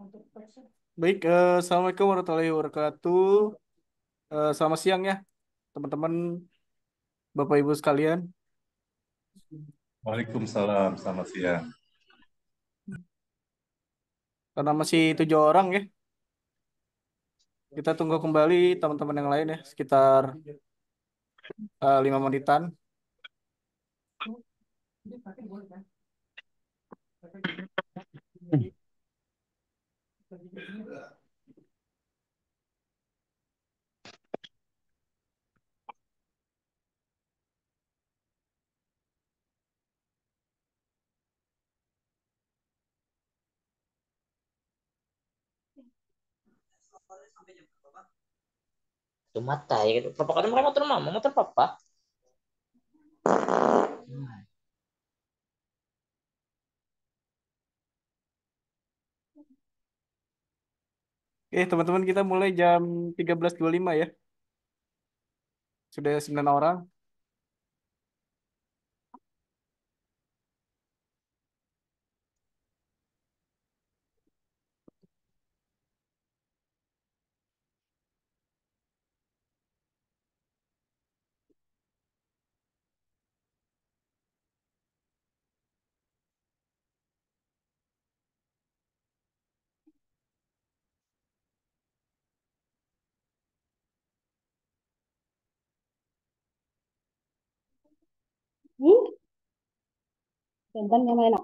Baik, Assalamualaikum warahmatullahi wabarakatuh. Selamat siang ya, teman-teman, Bapak Ibu sekalian. Waalaikumsalam, selamat siang. Karena masih 7 orang ya, kita tunggu kembali teman-teman yang lain ya, sekitar 5 menitan. Itu mata ya gitu. Papa kan mereka motor mama, motor papa. Oke, teman-teman kita mulai jam 13.25 ya. Sudah 9 orang. Benten yang lain.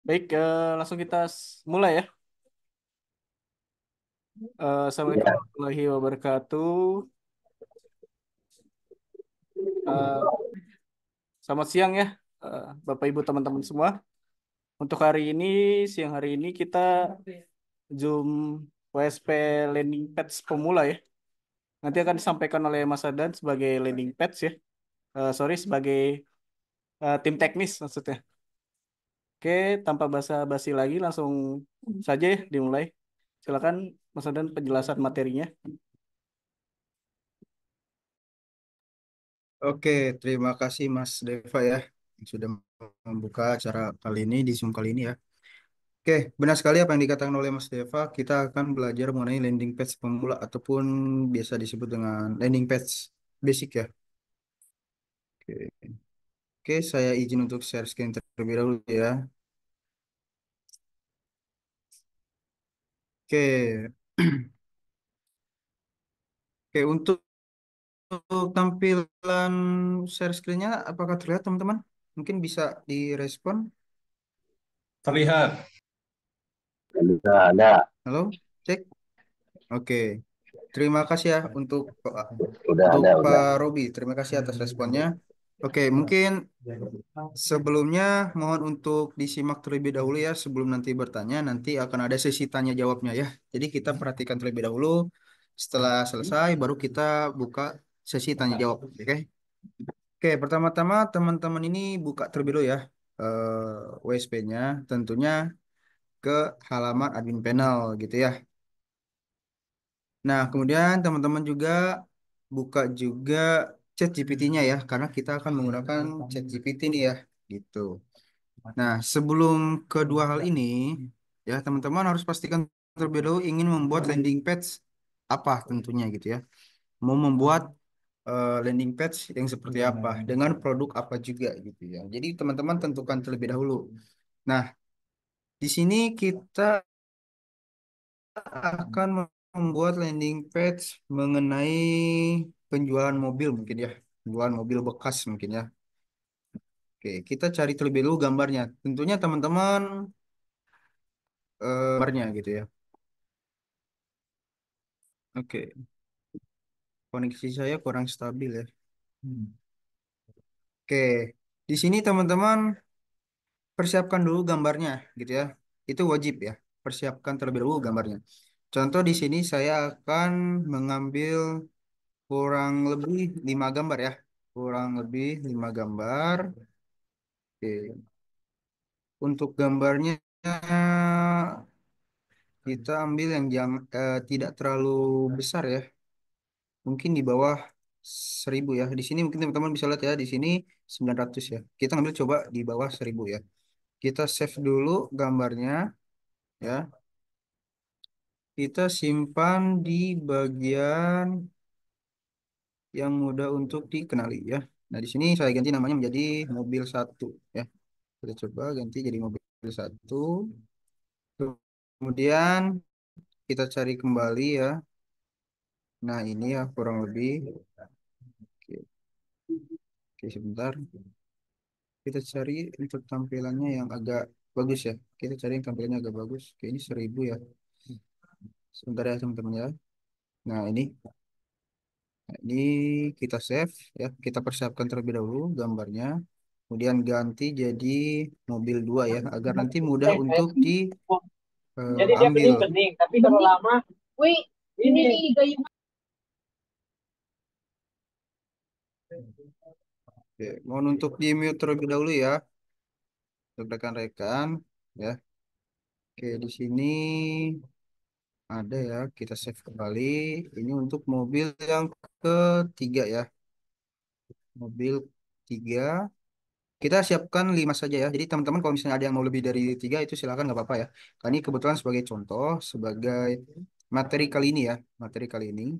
Baik, langsung kita mulai ya. Assalamualaikum Ya. warahmatullahi wabarakatuh. Eh, Selamat siang ya, Bapak Ibu teman-teman semua. Untuk hari ini, siang hari ini kita Zoom WSP Landing Page pemula ya. Nanti akan disampaikan oleh Mas Adan sebagai landing page ya. Sorry, sebagai tim teknis maksudnya. Oke, tanpa basa-basi lagi langsung saja ya dimulai. Silakan Mas Adan penjelasan materinya. Oke, terima kasih Mas Deva ya yang sudah membuka acara kali ini di Zoom kali ini ya. Oke, benar sekali apa yang dikatakan oleh Mas Deva. Kita akan belajar mengenai landing page pemula ataupun biasa disebut dengan landing page basic ya. Oke, Oke, saya izin untuk share screen terlebih dahulu ya. Oke, Oke untuk tampilan share screen-nya apakah terlihat teman-teman? Mungkin bisa direspon. Terlihat. Ada. Halo, cek. Oke. Terima kasih ya Udah untuk ada, Pak udah. Robi. Terima kasih atas responnya. Oke, mungkin sebelumnya mohon untuk disimak terlebih dahulu ya sebelum nanti bertanya. Nanti akan ada sesi tanya jawabnya ya. Jadi kita perhatikan terlebih dahulu. Setelah selesai baru kita buka sesi tanya jawab. Oke. Oke, pertama-tama teman-teman ini buka terlebih dahulu ya WSP-nya. Tentunya ke halaman admin panel gitu ya. Nah, kemudian teman-teman juga buka juga chat GPT-nya ya, karena kita akan menggunakan chat GPT nih ya, gitu. Nah, sebelum kedua hal ini, ya teman-teman harus pastikan terlebih dahulu ingin membuat landing page apa tentunya gitu ya. Mau membuat landing page yang seperti apa, dengan produk apa juga gitu ya. Jadi teman-teman tentukan terlebih dahulu. Nah, di sini kita akan membuat landing page mengenai penjualan mobil mungkin ya, penjualan mobil bekas mungkin ya. Oke, kita cari terlebih dulu gambarnya. Tentunya teman-teman gambarnya gitu ya. Oke, koneksi saya kurang stabil ya. Oke, di sini teman-teman persiapkan dulu gambarnya gitu ya. Itu wajib ya. Persiapkan terlebih dahulu gambarnya. Contoh di sini saya akan mengambil kurang lebih 5 gambar ya. Kurang lebih 5 gambar. Oke. Untuk gambarnya kita ambil yang tidak terlalu besar ya. Mungkin di bawah 1.000 ya. Di sini mungkin teman-teman bisa lihat ya. Di sini 900 ya. Kita ambil coba di bawah 1.000 ya. Kita save dulu gambarnya ya. Kita simpan di bagian yang mudah untuk dikenali ya. Nah, di sini saya ganti namanya menjadi mobil satu ya. Kita coba ganti jadi mobil satu. Kemudian kita cari kembali ya. Nah, ini ya kurang lebih. Oke, oke, sebentar. Kita cari untuk tampilannya yang agak bagus ya. Kita cari yang tampilannya agak bagus. Oke, ini 1.000 ya. Sebentar ya teman-teman ya. Nah, ini kita save ya. Kita persiapkan terlebih dahulu gambarnya. Kemudian ganti jadi mobil 2 ya, agar nanti mudah untuk Jadi dia diambil. bening, tapi kalau lama, wih, ini gayung. Oke, mohon untuk di mute terlebih dahulu ya, untuk rekan-rekan ya. Oke, di sini ada ya, kita save kembali. Ini untuk mobil yang ketiga ya, mobil tiga. Kita siapkan 5 saja ya. Jadi teman-teman kalau misalnya ada yang mau lebih dari 3 itu silakan nggak apa-apa ya. Karena ini kebetulan sebagai contoh, sebagai materi kali ini ya, materi kali ini.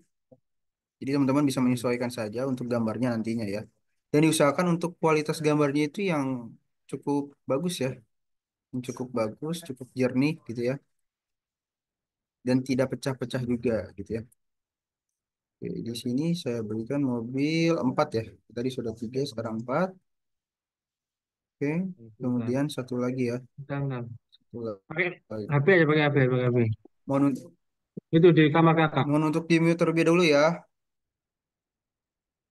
Jadi teman-teman bisa menyesuaikan saja untuk gambarnya nantinya ya. Dan diusahakan untuk kualitas gambarnya itu yang cukup bagus ya, yang cukup bagus, cukup jernih gitu ya, dan tidak pecah-pecah juga gitu ya. Oke, di sini saya berikan mobil 4 ya. Tadi sudah 3, sekarang 4. Oke, kemudian satu lagi ya. Bentar, bentar. Satu Pakai lagi. HP aja, pakai HP, pakai HP. Mohon, Itu di kamar kakak. mohon untuk di mute terlebih dahulu ya.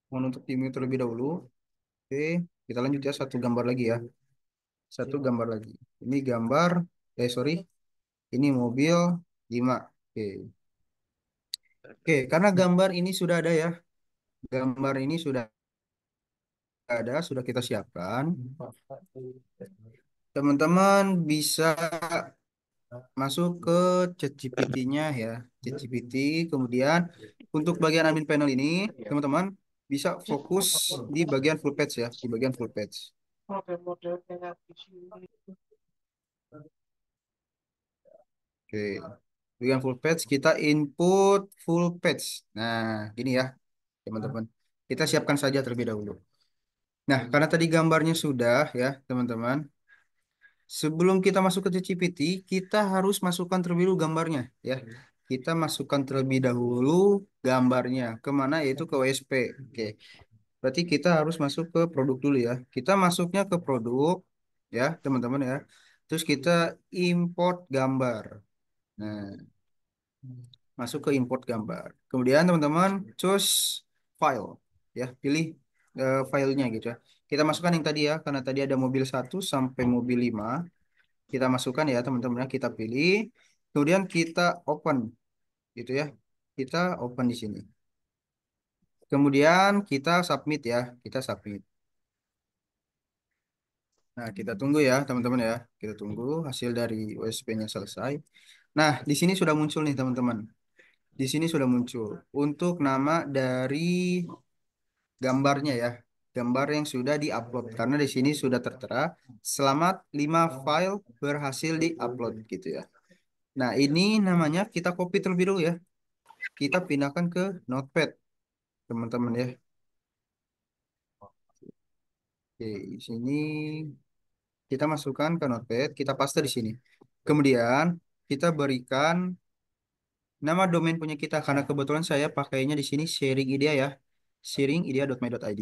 Mohon untuk di mute terlebih dahulu. Oke, kita lanjut ya, satu gambar lagi ya. Satu gambar lagi. Ini gambar, sorry, ini mobil 5. Oke. Oke, karena gambar ini sudah ada ya. Gambar ini sudah ada, sudah kita siapkan. Teman-teman bisa masuk ke ChatGPT-nya ya. ChatGPT, kemudian untuk bagian admin panel ini, teman-teman bisa fokus di bagian full page ya, di bagian full page. Oke. Bagian full page kita input full page. Nah, gini ya, teman-teman. Kita siapkan saja terlebih dahulu. Nah, karena tadi gambarnya sudah ya, teman-teman. Sebelum kita masuk ke ChatGPT, kita harus masukkan terlebih dahulu gambarnya ya. Kita masukkan terlebih dahulu gambarnya kemana, yaitu ke WSP. Oke. Berarti kita harus masuk ke produk dulu ya. Kita masuknya ke produk ya, teman-teman ya. Terus kita import gambar. Nah, masuk ke import gambar. Kemudian teman-teman choose file ya, pilih filenya gitu ya. Kita masukkan yang tadi ya, karena tadi ada mobil 1 sampai mobil 5. Kita masukkan ya teman-teman ya, kita pilih. Kemudian kita open gitu ya. Kita open di sini. Kemudian kita submit ya, kita submit. Nah, kita tunggu ya teman-teman ya. Kita tunggu hasil dari OSP-nya selesai. Nah, di sini sudah muncul nih teman-teman. Di sini sudah muncul untuk nama dari gambarnya ya. gambar yang sudah diupload karena di sini sudah tertera selamat 5 file berhasil diupload gitu ya. Nah, ini namanya kita copy terlebih dulu ya. Kita pindahkan ke Notepad, teman-teman ya. Oke, di sini kita masukkan ke Notepad, kita paste di sini. Kemudian kita berikan nama domain punya kita karena kebetulan saya pakainya di sini sharing idea ya. sharingidea.my.id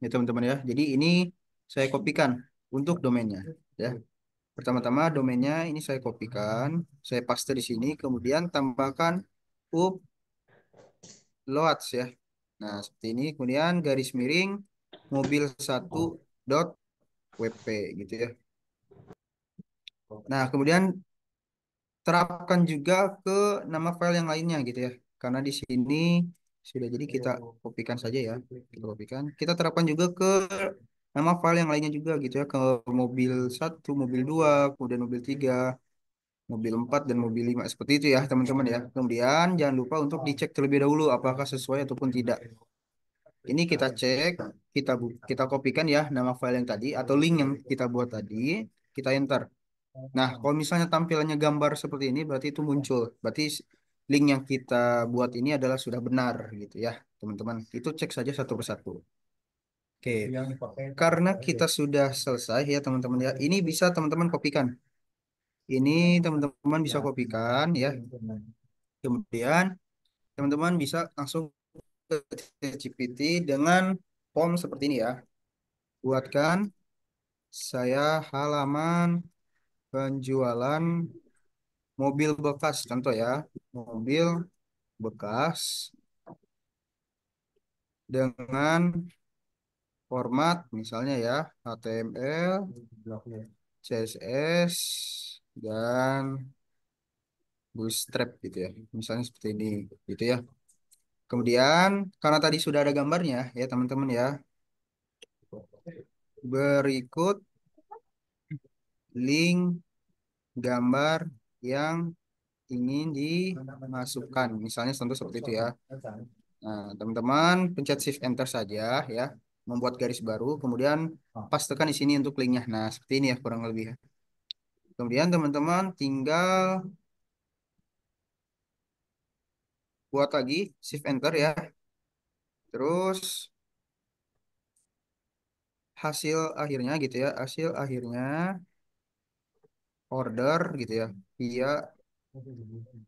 ya teman-teman ya. Jadi ini saya kopikan untuk domainnya ya. Pertama-tama domainnya ini saya kopikan, saya paste di sini, kemudian tambahkan uploads ya. Nah, seperti ini, kemudian garis miring mobil 1.wp gitu ya. Nah, kemudian terapkan juga ke nama file yang lainnya gitu ya. Karena di sini sudah jadi kita kopikan saja ya. Kita kopikan. Kita terapkan juga ke nama file yang lainnya juga gitu ya. Ke mobil 1, mobil 2, kemudian mobil 3, mobil 4, dan mobil 5. Seperti itu ya teman-teman ya. Kemudian jangan lupa untuk dicek terlebih dahulu apakah sesuai ataupun tidak. Ini kita cek, kita kopikan ya nama file yang tadi atau link yang kita buat tadi, kita enter. Nah, kalau misalnya tampilannya gambar seperti ini, berarti itu muncul. Berarti link yang kita buat ini adalah sudah benar gitu ya, teman-teman. Itu cek saja satu persatu. Oke, karena kita sudah selesai ya, teman-teman ya. Ini bisa teman-teman kopikan. Ini teman-teman bisa kopikan ya. Kemudian teman-teman bisa langsung ke ChatGPT dengan form seperti ini ya. Buatkan saya halaman penjualan mobil bekas, contoh ya, mobil bekas dengan format misalnya ya HTML, CSS, dan Bootstrap gitu ya, misalnya seperti ini gitu ya. Kemudian karena tadi sudah ada gambarnya ya teman-teman ya, berikut link gambar yang ingin dimasukkan, misalnya contoh seperti itu ya. Nah, teman-teman pencet Shift Enter saja ya, membuat garis baru, kemudian pastekan di sini untuk linknya. Nah, seperti ini ya kurang lebih ya. Kemudian teman-teman tinggal buat lagi Shift Enter ya. Terus hasil akhirnya gitu ya, hasil akhirnya order gitu ya, via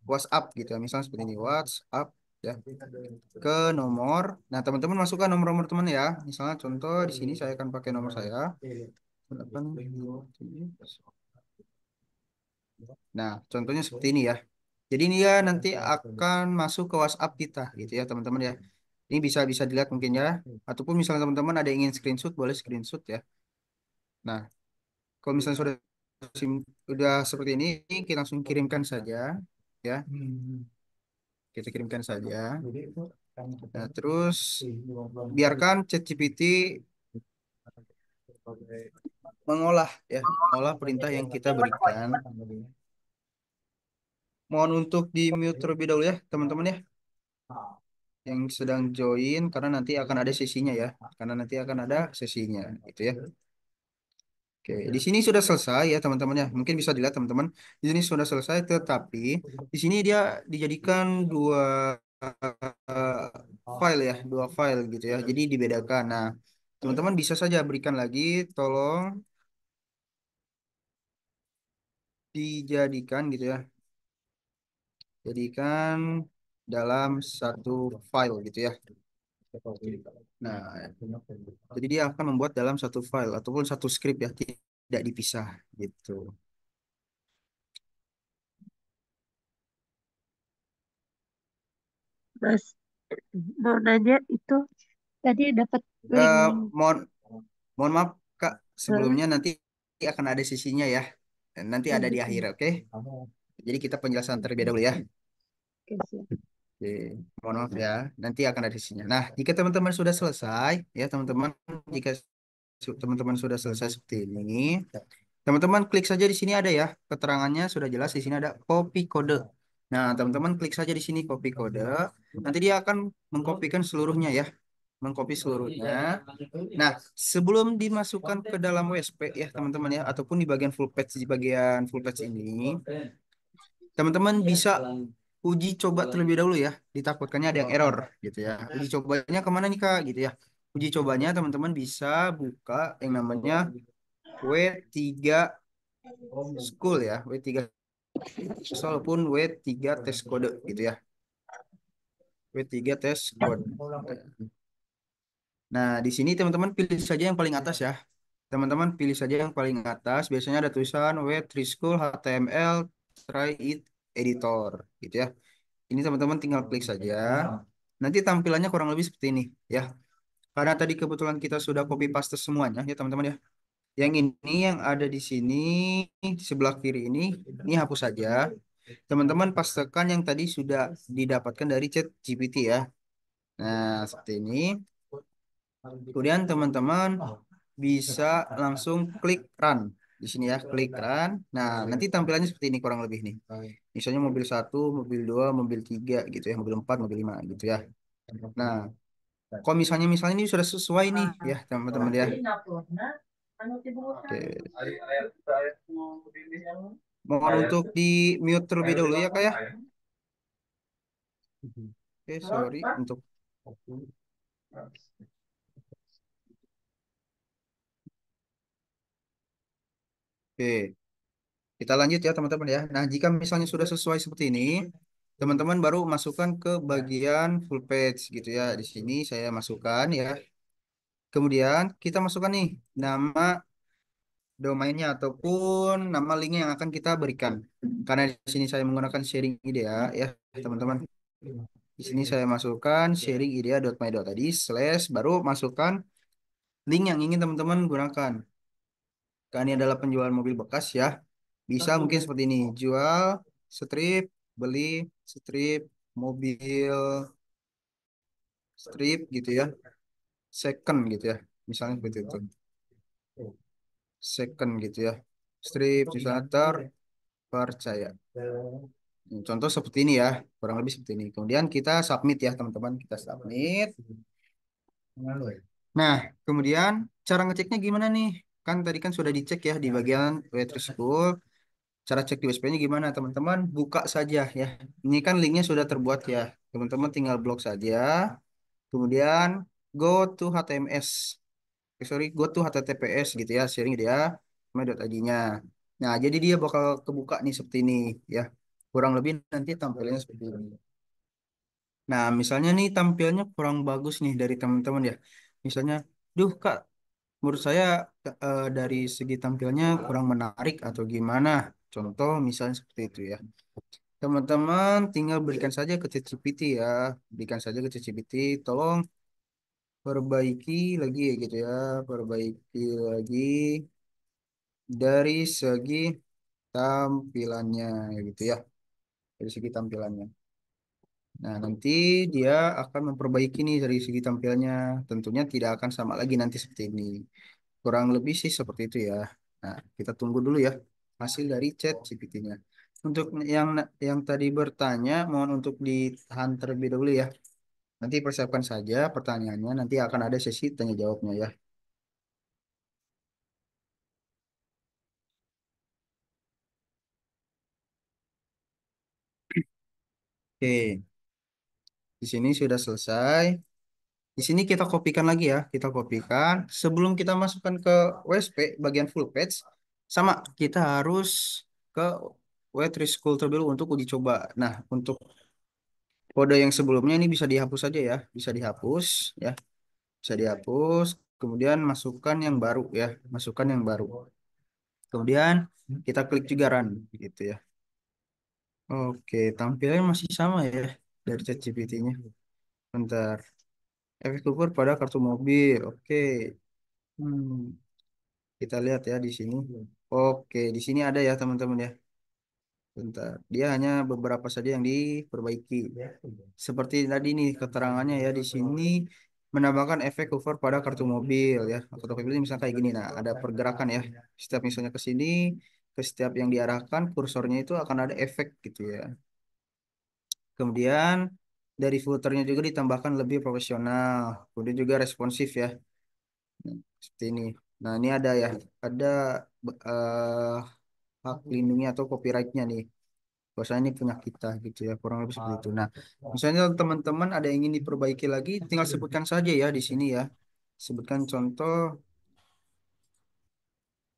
WhatsApp gitu ya, misalnya seperti ini WhatsApp ya, ke nomor. Nah, teman-teman masukkan nomor-nomor teman ya. Misalnya contoh di sini saya akan pakai nomor saya. 827. Nah, contohnya seperti ini ya. Jadi ini ya nanti akan masuk ke WhatsApp kita gitu ya, teman-teman ya. Ini bisa bisa dilihat mungkin ya. Ataupun misalnya teman-teman ada yang ingin screenshot, boleh screenshot ya. Nah, kalau misalnya sudah seperti ini, kita langsung kirimkan saja ya. Kita kirimkan saja. Nah, terus biarkan ChatGPT mengolah ya, mengolah perintah yang kita berikan. Mohon untuk di mute terlebih dahulu ya, teman-teman ya, yang sedang join karena nanti akan ada sesinya ya. Karena nanti akan ada sesinya gitu ya. Oke, di sini sudah selesai ya teman-teman ya. Mungkin bisa dilihat teman-teman. Di sini sudah selesai, tetapi di sini dia dijadikan dua file ya, dua file gitu ya. Jadi dibedakan. Nah, teman-teman bisa saja berikan lagi, tolong dijadikan gitu ya. Jadikan dalam satu file gitu ya. Nah, jadi dia akan membuat dalam satu file ataupun satu script ya, tidak dipisah gitu. Mas, mau nanya itu tadi dapat link Eh, mohon mohon maaf Kak, eh, sebelumnya nanti akan ada sisinya ya. Nanti ada di akhir, oke? Jadi kita penjelasan terlebih dahulu ya. Oke, siap. Oke, mohon maaf ya. Nanti akan ada sisinya. Nah, jika teman-teman sudah selesai ya teman-teman, jika teman-teman sudah selesai seperti ini, teman-teman klik saja di sini ada ya, keterangannya sudah jelas di sini ada copy kode. Nah, teman-teman klik saja di sini copy kode. Nanti dia akan mengkopikan seluruhnya ya. mengcopy seluruhnya. Nah, sebelum dimasukkan ke dalam WSP ya teman-teman ya, ataupun di bagian full page di bagian full page ini, teman-teman bisa uji coba terlebih dahulu ya. Ditakutkannya ada yang error gitu ya. Uji cobanya kemana nih Kak gitu ya. Uji cobanya teman-teman bisa buka yang namanya W3 School ya, W3 walaupun W3 tes kode gitu ya. W3 tes kode. Nah, di sini teman-teman pilih saja yang paling atas ya. Teman-teman pilih saja yang paling atas. Biasanya ada tulisan W3 School HTML Try It Editor gitu ya. Ini teman-teman tinggal klik saja. Nanti tampilannya kurang lebih seperti ini ya. Karena tadi kebetulan kita sudah copy paste semuanya ya teman-teman ya. Yang ini yang ada di sini sebelah kiri ini hapus saja. Teman-teman pastekan yang tadi sudah didapatkan dari chat GPT ya. Nah, seperti ini. Kemudian teman-teman bisa langsung klik run di sini ya, klik run. Nah, nanti tampilannya seperti ini kurang lebih nih. Misalnya mobil satu, mobil dua, mobil tiga gitu ya, mobil empat, mobil lima gitu ya. Nah, kalau misalnya ini sudah sesuai nih ya teman-teman ya. Oke. Mohon untuk di mute terlebih dahulu ya kak ya. Oke, sorry untuk Oke, kita lanjut ya teman-teman ya. Nah, jika misalnya sudah sesuai seperti ini, teman-teman baru masukkan ke bagian full page gitu ya. Di sini saya masukkan ya. Kemudian kita masukkan nih nama domainnya ataupun nama linknya yang akan kita berikan. Karena di sini saya menggunakan sharing idea ya teman-teman. Di sini saya masukkan sharing idea.my tadi slash baru masukkan link yang ingin teman-teman gunakan. Karena ini adalah penjual mobil bekas ya. Bisa mungkin seperti ini. Jual strip, beli strip, mobil strip gitu ya. Second gitu ya. Misalnya seperti itu. Second gitu ya. Strip misalnya terpercaya. Contoh seperti ini ya. Kurang lebih seperti ini. Kemudian kita submit ya teman-teman. Kita submit. Nah, kemudian cara ngeceknya gimana nih? Kan tadi kan sudah dicek ya di bagian Waitress School. Cara cek di USP-nya gimana, teman-teman? Buka saja ya. Ini kan linknya sudah terbuat ya. Teman-teman tinggal blok saja. Kemudian go to HTMS. Sorry, go to HTTPS gitu ya. Sharing dia id-nya. Nah, jadi dia bakal kebuka nih seperti ini ya. Kurang lebih nanti tampilannya seperti ini. Nah, misalnya nih tampilnya kurang bagus nih dari teman-teman ya. Misalnya, duh Kak, menurut saya dari segi tampilnya kurang menarik atau gimana. Contoh misalnya seperti itu ya. Teman-teman tinggal berikan saja ke ChatGPT ya. Berikan saja ke ChatGPT. Tolong perbaiki lagi ya gitu ya. Perbaiki lagi dari segi tampilannya ya gitu ya. Dari segi tampilannya. Nah, nanti dia akan memperbaiki nih dari segi tampilannya. Tentunya tidak akan sama lagi nanti seperti ini. Kurang lebih sih seperti itu ya. Nah, kita tunggu dulu ya hasil dari chat GPT-nya. Untuk yang tadi bertanya, mohon untuk ditahan terlebih dahulu ya. Nanti persiapkan saja pertanyaannya. Nanti akan ada sesi tanya jawabnya ya. Oke, di sini sudah selesai. Di sini kita kopikan lagi ya. Kita kopikan. Sebelum kita masukkan ke WSP bagian full page, sama kita harus ke web school terlebih dahulu untuk uji coba. Nah, untuk kode yang sebelumnya ini bisa dihapus saja ya, bisa dihapus ya, bisa dihapus. Kemudian masukkan yang baru ya, masukkan yang baru. Kemudian kita klik juga run gitu ya. Oke, tampilannya masih sama ya dari ChatGPT-nya. Bentar. Efek ukur pada kartu mobil. Oke. Hmm, kita lihat ya di sini. Oke, di sini ada ya teman-teman ya. Bentar. Dia hanya beberapa saja yang diperbaiki. Seperti tadi nih keterangannya ya di sini menambahkan efek hover pada kartu mobil ya. Kartu mobil ini misalnya kayak gini. Nah, ada pergerakan ya. Setiap misalnya ke sini, ke setiap yang diarahkan kursornya itu akan ada efek gitu ya. Kemudian dari footernya juga ditambahkan lebih profesional, kemudian juga responsif ya. Nah, seperti ini. Nah, ini ada ya, ada hak lindungi atau copyrightnya nih. Bahwasanya ini punya kita gitu ya, kurang lebih seperti itu. Nah, misalnya teman-teman ada yang ingin diperbaiki lagi, tinggal sebutkan saja ya di sini ya. Sebutkan contoh,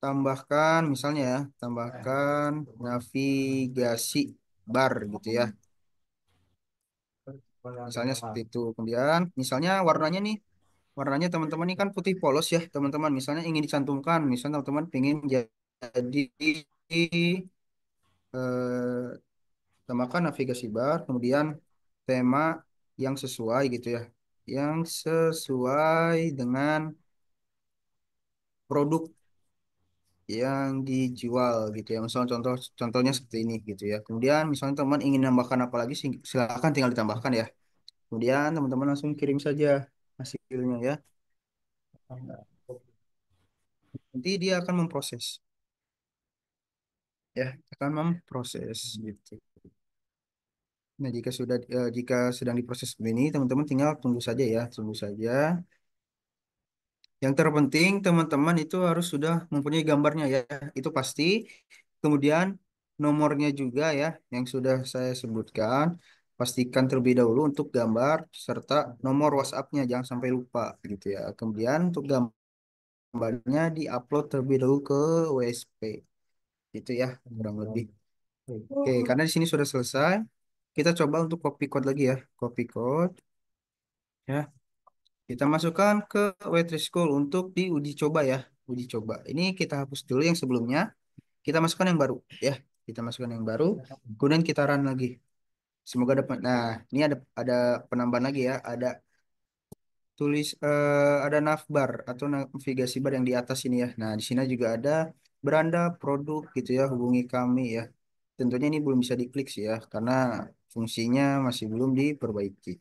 tambahkan misalnya ya, tambahkan navigasi bar gitu ya. Misalnya seperti itu. Kemudian misalnya warnanya nih, warnanya teman-teman ini kan putih polos ya, teman-teman. Misalnya ingin dicantumkan, misalnya teman-teman ingin jadi tambahkan navigasi bar, kemudian tema yang sesuai gitu ya, yang sesuai dengan produk yang dijual gitu ya. Misalnya contohnya seperti ini gitu ya. Kemudian misalnya teman ingin nambahkan apa lagi, silakan tinggal ditambahkan ya. Kemudian teman-teman langsung kirim saja hasilnya ya. Nanti dia akan memproses ya, akan memproses gitu. Nah, jika sedang diproses begini, teman-teman tinggal tunggu saja ya, tunggu saja. Yang terpenting teman-teman itu harus sudah mempunyai gambarnya ya, itu pasti. Kemudian nomornya juga ya, yang sudah saya sebutkan. Pastikan terlebih dahulu untuk gambar serta nomor WhatsApp-nya, jangan sampai lupa gitu ya. Kemudian untuk gambarnya diupload terlebih dahulu ke WSP. Itu ya, kurang lebih. Oke, karena di sini sudah selesai, kita coba untuk copy code lagi ya. Copy code ya. Kita masukkan ke waitress school untuk diuji coba ya. Uji coba. Ini kita hapus dulu yang sebelumnya. Kita masukkan yang baru ya. Kita masukkan yang baru. Kemudian kita run lagi. Semoga dapat. Nah, ini ada penambahan lagi ya. Ada navbar atau navigasi bar yang di atas ini ya. Nah, di sini juga ada beranda produk gitu ya. Hubungi kami ya. Tentunya ini belum bisa diklik sih ya, karena fungsinya masih belum diperbaiki.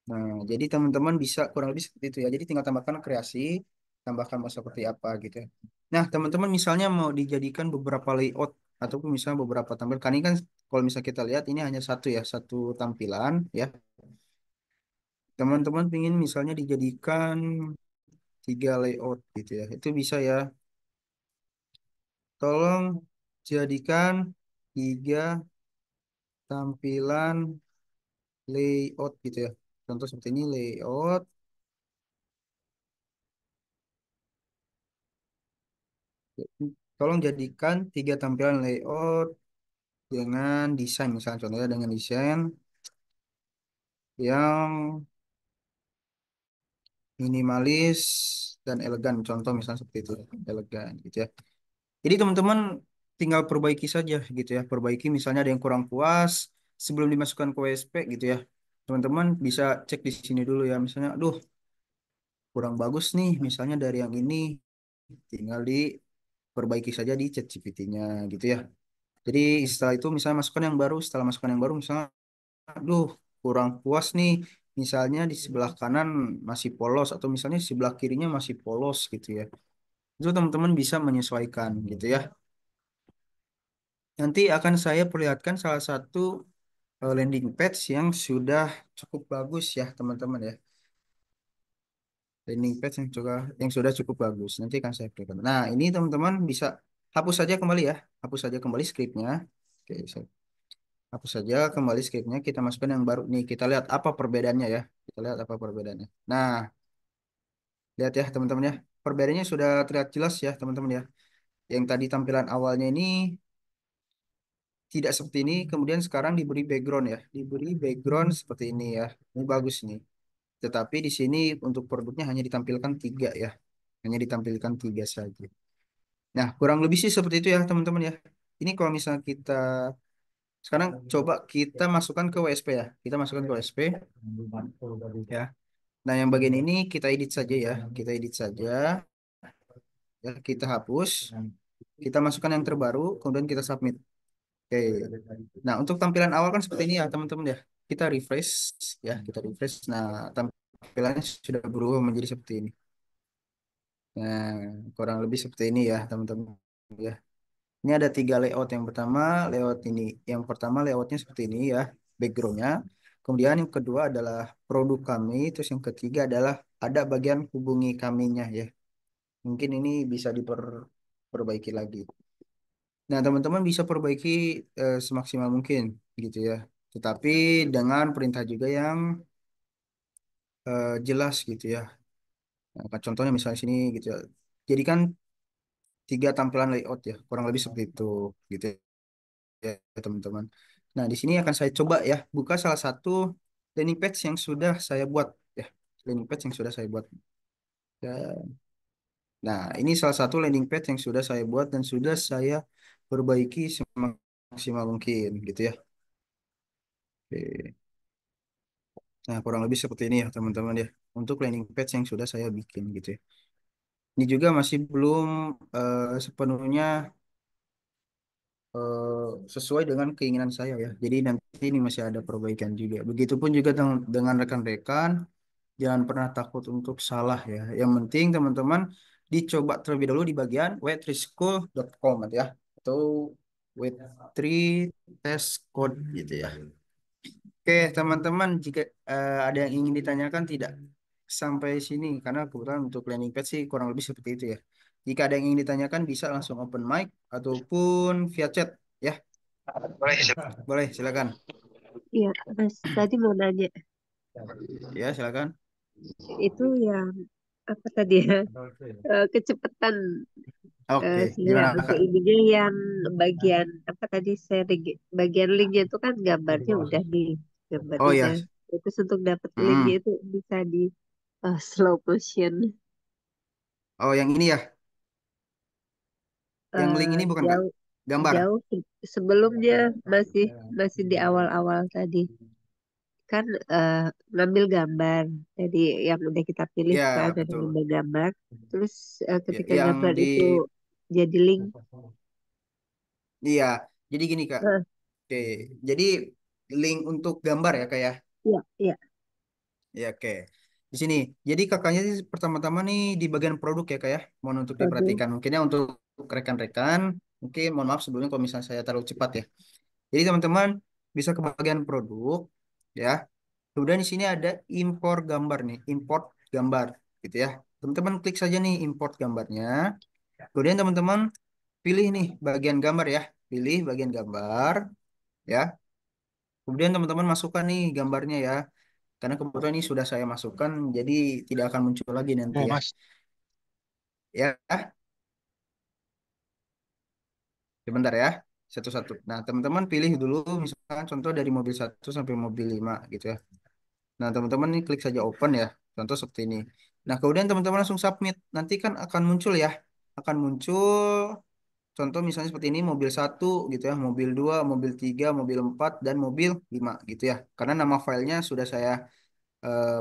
Nah, jadi teman-teman bisa kurang lebih seperti itu ya. Jadi tinggal tambahkan kreasi, tambahkan mau seperti apa gitu ya. Nah, teman-teman misalnya mau dijadikan beberapa layout ataupun misalnya beberapa tampilan. Kan ini kan kalau misalnya kita lihat ini hanya satu ya, satu tampilan ya. Teman-teman ingin misalnya dijadikan 3 layout gitu ya. Itu bisa ya. Tolong jadikan 3 tampilan layout gitu ya. Contoh seperti ini layout. Tolong jadikan 3 tampilan layout dengan desain, misalnya contohnya dengan desain yang minimalis dan elegan. Contoh misalnya seperti itu, elegan gitu ya. Jadi teman-teman tinggal perbaiki saja gitu ya. Perbaiki misalnya ada yang kurang puas sebelum dimasukkan ke WSP gitu ya. Teman-teman bisa cek di sini dulu ya. Misalnya, aduh kurang bagus nih misalnya dari yang ini. Tinggal diperbaiki saja di ChatGPT-nya gitu ya. Jadi setelah itu misalnya masukkan yang baru, setelah masukkan yang baru misalnya, aduh kurang puas nih, misalnya di sebelah kanan masih polos atau misalnya di sebelah kirinya masih polos gitu ya. Itu teman-teman bisa menyesuaikan gitu ya. Nanti akan saya perlihatkan salah satu landing page yang sudah cukup bagus ya teman-teman ya. Landing page yang sudah cukup bagus. Nanti akan saya perlihatkan. Nah, ini teman-teman bisa hapus saja kembali ya. Hapus saja kembali scriptnya. Oke, saya hapus saja kembali scriptnya. Kita masukkan yang baru nih. Kita lihat apa perbedaannya ya. Kita lihat apa perbedaannya. Nah, lihat ya teman-teman ya. Perbedaannya sudah terlihat jelas ya teman-teman ya. Yang tadi tampilan awalnya ini tidak seperti ini. Kemudian sekarang diberi background ya. Diberi background seperti ini ya. Ini bagus nih. Tetapi di sini untuk produknya hanya ditampilkan 3 ya. Hanya ditampilkan 3 saja. Nah, kurang lebih sih seperti itu ya teman-teman ya. Ini kalau misalnya kita sekarang coba kita masukkan ke WSP ya. Kita masukkan ke WSP ya. Nah, yang bagian ini kita edit saja ya. Kita edit saja ya, kita hapus. Kita masukkan yang terbaru, kemudian kita submit. Oke. Nah, untuk tampilan awal kan seperti ini ya, teman-teman ya. Kita refresh ya, kita refresh. Nah, tampilannya sudah berubah menjadi seperti ini. Nah, kurang lebih seperti ini ya, teman-teman ya. Ini ada 3 layout. Yang pertama layout ini. Yang pertama layoutnya seperti ini ya, backgroundnya. Kemudian yang kedua adalah produk kami, terus yang ketiga adalah ada bagian hubungi kaminya ya. Mungkin ini bisa diperbaiki lagi. Nah, teman-teman bisa perbaiki semaksimal mungkin gitu ya. Tetapi dengan perintah juga yang jelas gitu ya. Nah, contohnya misalnya sini gitu ya. Jadikan 3 tampilan layout ya, kurang lebih seperti itu gitu ya teman-teman. Nah, di sini akan saya coba ya buka salah satu landing page yang sudah saya buat ya. Landing page yang sudah saya buat. Ya. Nah, ini salah satu landing page yang sudah saya buat dan sudah saya perbaiki semaksimal mungkin gitu ya. Oke. Nah, kurang lebih seperti ini ya teman-teman ya. Untuk landing page yang sudah saya bikin gitu ya. Ini juga masih belum sepenuhnya sesuai dengan keinginan saya ya. Jadi nanti ini masih ada perbaikan juga. Begitupun juga dengan rekan-rekan, jangan pernah takut untuk salah ya. Yang penting teman-teman dicoba terlebih dahulu di bagian wetrischool.com ya atau wet3 test code gitu ya. Oke, teman-teman, jika ada yang ingin ditanyakan tidak sampai sini, karena kebetulan untuk landing page sih kurang lebih seperti itu ya. Jika ada yang ingin ditanyakan, bisa langsung open mic ataupun via chat ya. Boleh, silakan. Iya, Mas. Tadi mau nanya, Ya, silakan. itu yang apa tadi ya? Kecepatan Oke, saya gimana untuk Kak? ininya yang bagian apa tadi saya bagian linknya itu kan gambarnya udah nih gambar Oh udah. ya, Terus untuk dapat linknya hmm. itu bisa di slow motion. Oh yang ini ya, yang link ini bukan Kak? Jauh Gambar. jauh sebelumnya masih masih di awal-awal tadi kan ngambil gambar jadi yang udah kita pilih kan Ya, ada betul. ngambil gambar terus Ya, ketika yang gambar di, itu jadi link. iya. Jadi gini Kak. Nah, Oke, jadi link untuk gambar ya Kak ya. iya iya Ya, oke. Di sini. Jadi kakaknya sih pertama-tama nih di bagian produk ya kak ya. Mohon untuk oke diperhatikan. Mungkinnya untuk rekan-rekan, mungkin mohon maaf sebelumnya kalau misalnya saya terlalu cepat ya. Jadi teman-teman bisa ke bagian produk ya. Kemudian di sini ada impor gambar nih, import gambar gitu ya. Teman-teman klik saja nih import gambarnya. Kemudian teman-teman pilih nih bagian gambar ya. Pilih bagian gambar ya. Kemudian teman-teman masukkan nih gambarnya ya. Karena kebetulan ini sudah saya masukkan, jadi tidak akan muncul lagi nanti Oh, ya. Mas. Ya, sebentar ya. Satu-satu. Nah, teman-teman pilih dulu misalkan contoh dari mobil 1 sampai mobil 5 gitu ya. Nah, teman-teman ini klik saja open ya. Contoh seperti ini. Nah, kemudian teman-teman langsung submit. Nanti kan akan muncul ya. Akan muncul contoh misalnya seperti ini mobil 1 gitu ya, mobil 2, mobil 3, mobil 4 dan mobil 5 gitu ya. Karena nama filenya sudah saya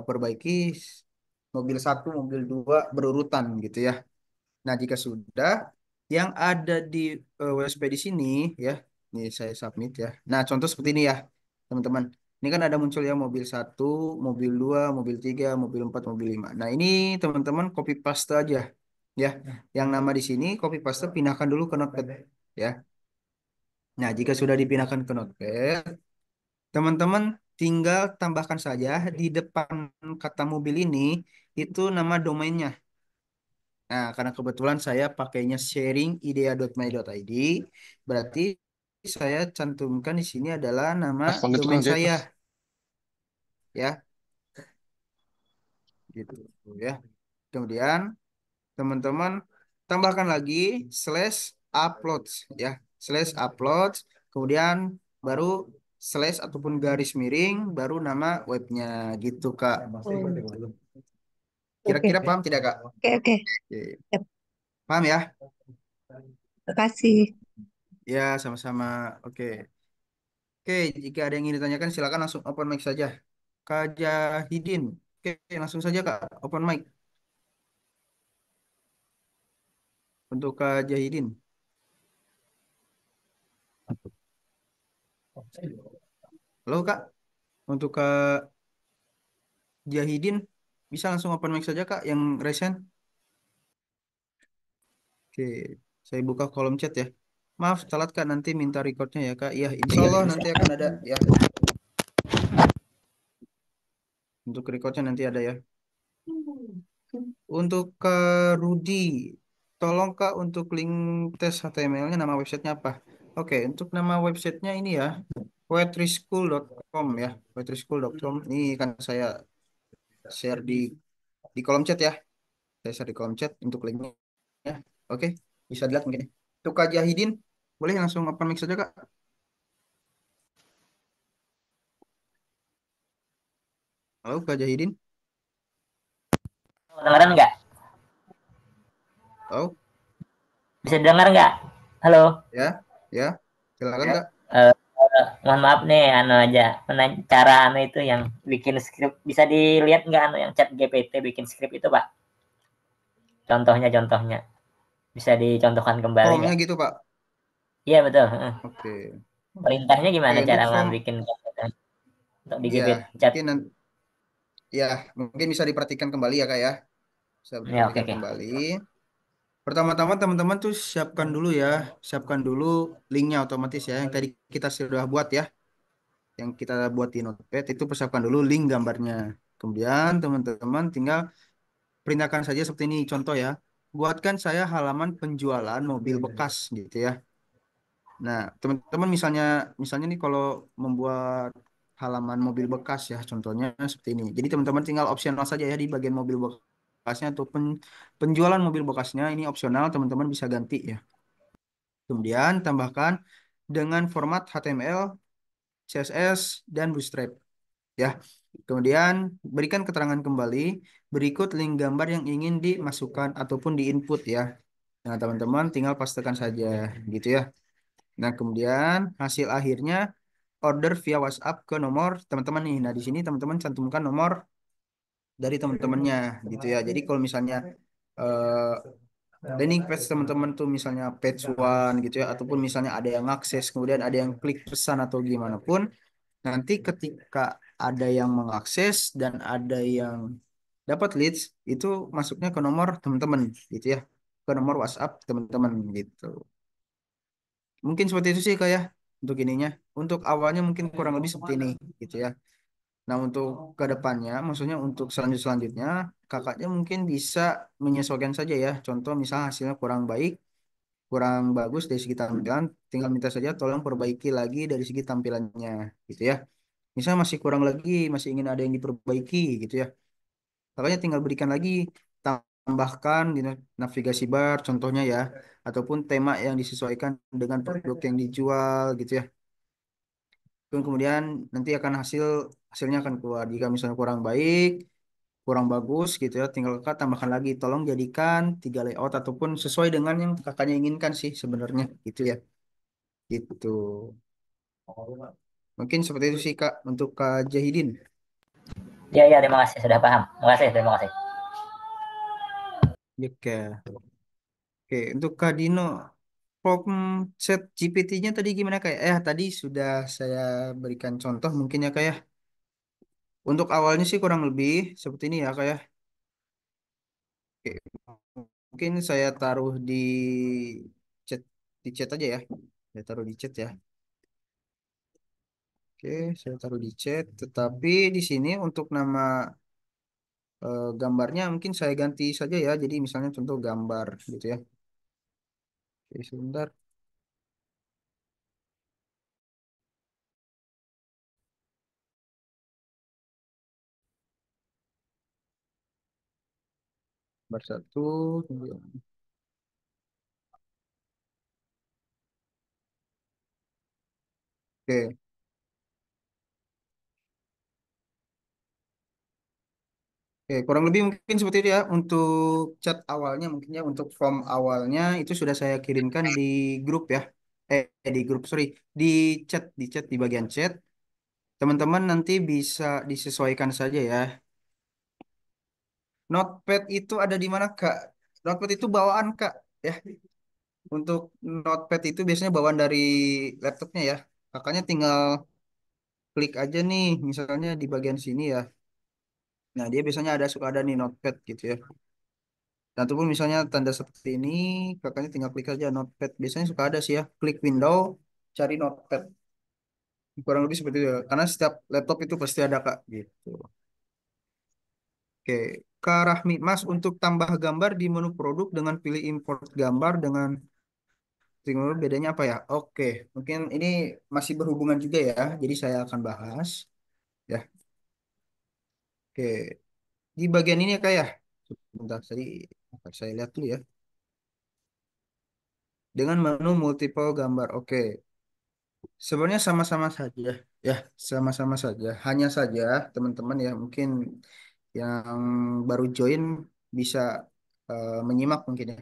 perbaiki mobil 1, mobil 2 berurutan gitu ya. Nah, jika sudah, yang ada di WSP di sini ya, ini saya submit ya. Nah, contoh seperti ini ya, teman-teman. Ini kan ada muncul ya mobil 1, mobil 2, mobil 3, mobil 4, mobil 5. Nah, ini teman-teman copy paste aja ya. Yang nama di sini copy paste pindahkan dulu ke Notepad ya. Nah, jika sudah dipindahkan ke Notepad, teman-teman tinggal tambahkan saja di depan kata mobil ini itu nama domainnya. Nah, karena kebetulan saya pakainya sharingidea.my.id, berarti saya cantumkan di sini adalah nama Mas, panggil domain tukang jahit, saya, Mas. ya, gitu, ya. Kemudian teman-teman tambahkan lagi slash uploads, ya, slash uploads, kemudian baru slash ataupun garis miring, baru nama webnya, gitu, Kak. oh, oke Kira-kira paham tidak, Kak? oke oke. Oke. Yap, Paham ya? makasih. Ya, sama-sama. Oke. Oke, jika ada yang ingin ditanyakan silakan langsung open mic saja. Kak Jahidin. Oke, langsung saja Kak, open mic untuk Kak Jahidin. Halo Kak, untuk Kak Jahidin bisa langsung open mic saja Kak yang recent. Oke, saya buka kolom chat ya. Maaf, telat Kak nanti minta recordnya ya Kak. Iya, insya Allah nanti akan ada ya. Untuk recordnya nanti ada ya. Untuk Kak Rudi, tolong Kak untuk link tes HTML-nya nama websitenya apa? Oke, untuk nama websitenya ini ya, poetryschool.com ya, poetryschool.com. Ini kan saya share di kolom chat ya, saya share di kolom chat untuk linknya. Oke, bisa dilihat mungkin. Untuk Kak Jahidin, boleh langsung open mic saja Kak. Halo Kak Jahidin, Dengeran nggak? halo, Bisa dengar nggak? Halo. ya, ya, silakan Kak. Eh, mohon maaf nih, anu aja, cara anu itu yang bikin skrip bisa dilihat nggak anu yang chat GPT bikin skrip itu Pak? Contohnya bisa dicontohkan kembali Promnya nggak? gitu Pak. Iya betul. Oke, Perintahnya oke gimana untuk cara form, bikin untuk di GPT ya chat? ya mungkin bisa diperhatikan kembali ya Kak ya. Bisa Ya oke diperhatikan oke. kembali. Pertama-tama teman-teman tuh siapkan dulu ya, siapkan dulu linknya otomatis ya, yang tadi kita sudah buat ya, yang kita buat di Notepad itu persiapkan dulu link gambarnya. Kemudian teman-teman tinggal perintahkan saja seperti ini contoh ya, buatkan saya halaman penjualan mobil bekas gitu ya. Nah teman-teman misalnya misalnya nih kalau membuat halaman mobil bekas ya, contohnya seperti ini. Jadi teman-teman tinggal opsional saja ya di bagian mobil bekasnya atau penjualan mobil bekasnya ini opsional teman-teman bisa ganti ya. Kemudian tambahkan dengan format HTML, CSS, dan Bootstrap. Ya. Kemudian berikan keterangan kembali berikut link gambar yang ingin dimasukkan ataupun diinput ya. Nah, teman-teman tinggal pastekan saja gitu ya. Nah, kemudian hasil akhirnya order via WhatsApp ke nomor teman-teman nih. Nah, di sini teman-teman cantumkan nomor dari teman-temannya gitu ya. Jadi kalau misalnya eh, landing page teman-teman tuh misalnya page one gitu ya ataupun misalnya ada yang akses kemudian ada yang klik pesan atau gimana pun nanti ketika ada yang mengakses dan ada yang dapat leads itu masuknya ke nomor teman-teman gitu ya ke nomor WhatsApp teman-teman gitu mungkin seperti itu sih kayak untuk ininya untuk awalnya mungkin kurang lebih seperti ini gitu ya. Nah, untuk ke depannya, maksudnya untuk selanjutnya, kakaknya mungkin bisa menyesuaikan saja ya. Contoh, misal hasilnya kurang baik, kurang bagus dari segi tampilan, tinggal minta saja tolong perbaiki lagi dari segi tampilannya, gitu ya. Misalnya masih kurang lagi, masih ingin ada yang diperbaiki, gitu ya. Kakaknya tinggal berikan lagi, tambahkan di navigasi bar, contohnya ya, ataupun tema yang disesuaikan dengan produk yang dijual, gitu ya. Kemudian nanti akan hasilnya akan keluar. Jika misalnya kurang baik, kurang bagus gitu ya, tinggal kakak tambahkan lagi. Tolong jadikan 3 layout ataupun sesuai dengan yang kakaknya inginkan sih sebenarnya gitu ya. Gitu. Mungkin seperti itu sih Kak untuk Kak Jahidin. Iya iya terima kasih sudah paham. Terima kasih. Oke. Oke, untuk Kak Dino, form chat GPT-nya tadi gimana Kak? Tadi sudah saya berikan contoh mungkin ya Kak ya. Untuk awalnya sih kurang lebih seperti ini ya Kak ya. Oke, mungkin saya taruh chat di chat aja ya. Saya taruh di chat ya. Oke, saya taruh di chat. Tetapi di sini untuk nama gambarnya mungkin saya ganti saja ya. Jadi misalnya contoh gambar gitu ya. Oke, sebentar. Gambar satu. Oke, oke, kurang lebih mungkin seperti itu ya. Untuk chat awalnya mungkin ya. Untuk form awalnya itu sudah saya kirimkan di grup ya. Di grup, sorry. Di chat di bagian chat. Teman-teman nanti bisa disesuaikan saja ya. Notepad itu ada di mana Kak? Notepad itu bawaan Kak. Ya, untuk notepad itu biasanya bawaan dari laptopnya ya. Kakaknya tinggal klik aja nih, misalnya di bagian sini ya. Nah, dia biasanya suka ada nih notepad gitu ya. Dan ataupun misalnya tanda seperti ini, kakaknya tinggal klik aja notepad. Biasanya suka ada sih ya. Klik window, cari notepad. Kurang lebih seperti itu ya. Karena setiap laptop itu pasti ada Kak gitu. Oke, Kak Rahmi, Mas, untuk tambah gambar di menu produk dengan pilih import gambar dengan teknologi bedanya apa ya? Oke, mungkin ini masih berhubungan juga ya, jadi saya akan bahas ya. Oke, di bagian ini ya Kak ya. Sebentar, saya lihat dulu ya. Dengan menu multiple gambar. Oke, sebenarnya sama-sama saja ya, sama-sama saja. Hanya saja teman-teman ya mungkin yang baru join bisa menyimak mungkin ya.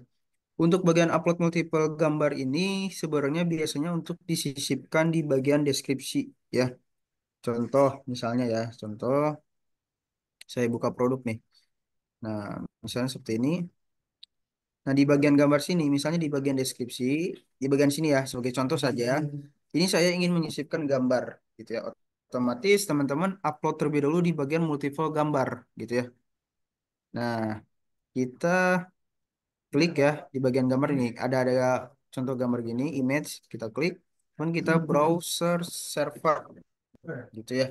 Untuk bagian upload multiple gambar ini sebenarnya biasanya untuk disisipkan di bagian deskripsi ya. Contoh misalnya ya, contoh saya buka produk nih. Nah, misalnya seperti ini. Nah, di bagian gambar sini, misalnya di bagian deskripsi, di bagian sini ya, sebagai contoh saja, ini saya ingin menyisipkan gambar, gitu ya. Otomatis teman-teman upload terlebih dahulu di bagian multiple gambar, gitu ya. Nah, kita klik ya di bagian gambar ini. Ada contoh gambar gini, image, kita klik, kemudian kita browser server, gitu ya.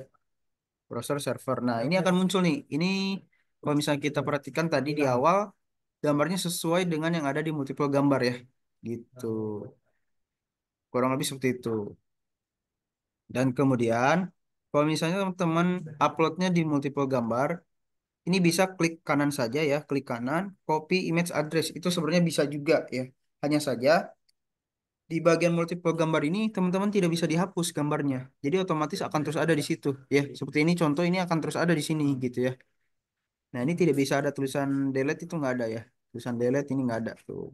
Browser server. Nah, ini akan muncul nih. Ini kalau misalnya kita perhatikan tadi di awal, gambarnya sesuai dengan yang ada di multiple gambar ya. Gitu. Kurang lebih seperti itu. Dan kemudian, kalau misalnya teman-teman uploadnya di multiple gambar, ini bisa klik kanan saja ya, klik kanan, copy image address. Itu sebenarnya bisa juga ya. Hanya saja di bagian multiple gambar ini teman-teman tidak bisa dihapus gambarnya. Jadi otomatis akan terus ada di situ ya. Seperti ini contoh ini akan terus ada di sini gitu ya. Nah, ini tidak bisa ada tulisan delete itu nggak ada ya. Tulisan delete ini nggak ada tuh.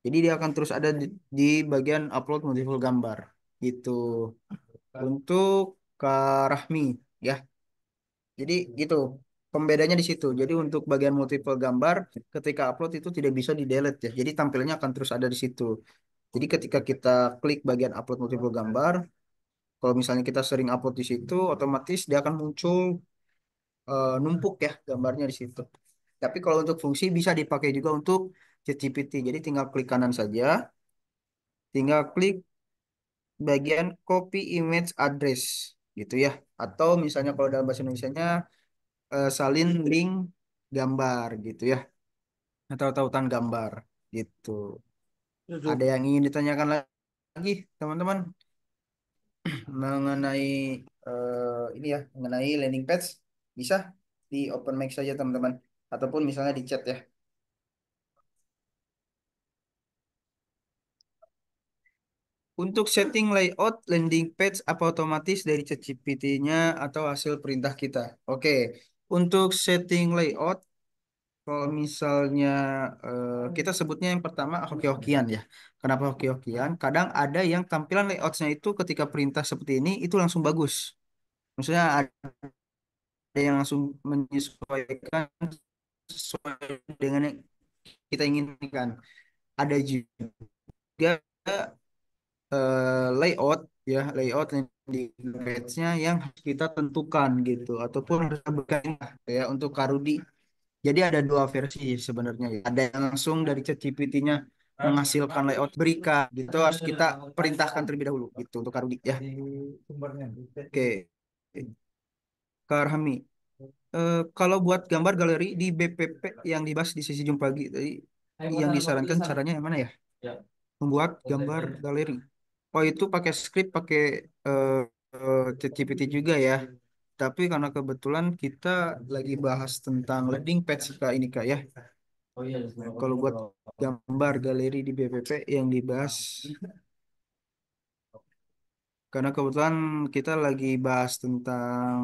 Jadi dia akan terus ada di bagian upload multiple gambar gitu. Untuk Kak Rahmi ya. Jadi gitu. Pembedanya di situ. Jadi untuk bagian multiple gambar ketika upload itu tidak bisa di delete ya. Jadi tampilannya akan terus ada di situ. Jadi ketika kita klik bagian upload multiple gambar, kalau misalnya kita sering upload di situ, otomatis dia akan muncul numpuk ya gambarnya di situ. Tapi kalau untuk fungsi bisa dipakai juga untuk ChatGPT. Jadi tinggal klik kanan saja, tinggal klik bagian copy image address gitu ya. Atau misalnya kalau dalam bahasa Indonesianya salin link gambar gitu ya. Atau tautan gambar gitu. Ada yang ingin ditanyakan lagi teman-teman mengenai ini ya, mengenai landing page bisa di open mic saja teman-teman ataupun misalnya di chat ya. Untuk setting layout landing page apa otomatis dari ChatGPT-nya atau hasil perintah kita? Oke, untuk setting layout, kalau misalnya kita sebutnya yang pertama hoki-hokian ya. Kenapa hoki-hokian? Kadang ada yang tampilan layoutnya itu ketika perintah seperti ini itu langsung bagus. Maksudnya ada yang langsung menyesuaikan sesuai dengan yang kita inginkan. Ada juga layout ya layout landing page-nya yang harus kita tentukan gitu ataupun harus kita berikan ya untuk Karudi. Jadi ada dua versi sebenarnya ya. Ada yang langsung dari ChatGPT-nya menghasilkan layout berikan gitu harus kita perintahkan terlebih dahulu gitu untuk Karudi ya. Oke, Kak Arhami. Kalau buat gambar galeri di BPP yang dibahas di sesi jumpa pagi tadi yang disarankan caranya yang mana ya? Membuat gambar galeri. Oh itu pakai script, pakai eh, ChatGPT juga ya. Tapi karena kebetulan kita lagi bahas tentang landing page Kak ini Kak ya. Kalau buat gambar galeri di BPP yang dibahas, karena kebetulan kita lagi bahas tentang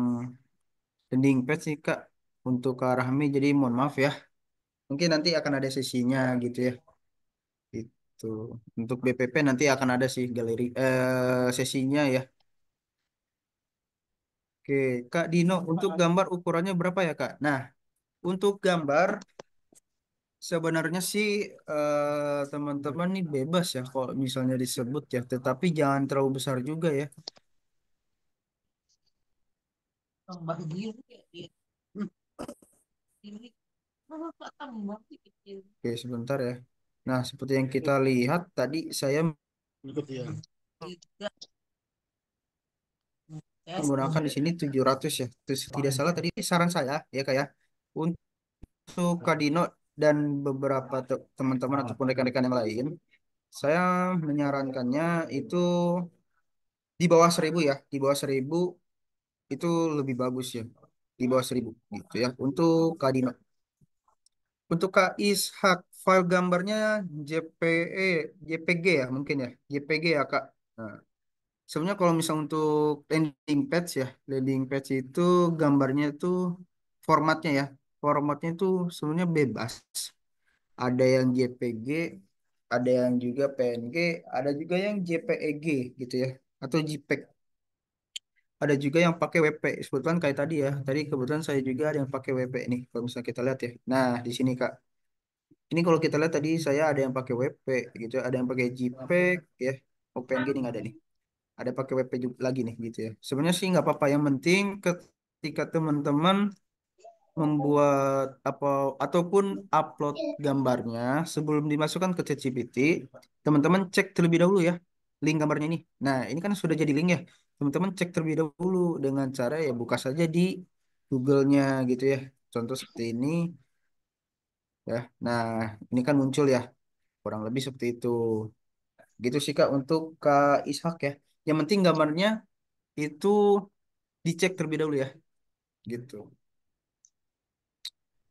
landing page nih Kak untuk Kak Rahmi. Jadi mohon maaf ya. Mungkin nanti akan ada sesinya gitu ya. Itu untuk BPP nanti akan ada sih galeri sesinya ya. Oke, Kak Dino, untuk gambar ukurannya berapa ya, Kak? Nah, untuk gambar sebenarnya sih teman-teman nih bebas ya kalau misalnya disebut ya, tetapi jangan terlalu besar juga ya. Oke, sebentar ya. Nah, seperti yang kita lihat tadi saya menggunakan di sini 700 ya. Terus tidak salah tadi saran saya ya, Kak ya. untuk Kak Dino dan beberapa teman-teman ataupun rekan-rekan yang lain, saya menyarankannya itu di bawah 1.000 ya, di bawah 1.000 itu lebih bagus ya, di bawah 1.000 gitu ya untuk Kak Dino. Untuk Kak Ishak, file gambarnya JPE, JPG ya mungkin ya, JPG ya Kak. Nah, sebenarnya kalau misal untuk landing page ya, landing page itu gambarnya itu formatnya ya, formatnya itu sebenarnya bebas. Ada yang JPG, ada yang juga PNG, ada juga yang JPEG gitu ya, atau JPEG. Ada juga yang pakai WP. Kebetulan kayak tadi ya, tadi kebetulan saya juga ada yang pakai WP nih, kalau misalnya kita lihat ya. Nah, di sini Kak. Ini kalau kita lihat tadi saya ada yang pakai WP gitu ya, ada yang pakai JPEG ya. OpenG ini nggak ada nih. Ada pakai WP juga lagi nih gitu ya. Sebenarnya sih nggak apa-apa. Yang penting ketika teman-teman membuat apa ataupun upload gambarnya sebelum dimasukkan ke ChatGPT, teman-teman cek terlebih dahulu ya link gambarnya ini. Nah, ini kan sudah jadi link ya. Teman-teman cek terlebih dahulu dengan cara ya buka saja di Google-nya gitu ya. Contoh seperti ini ya. Nah, ini kan muncul ya. Kurang lebih seperti itu. Gitu sih Kak untuk Kak Ishak ya. Yang penting gambarnya itu dicek terlebih dahulu ya. Gitu.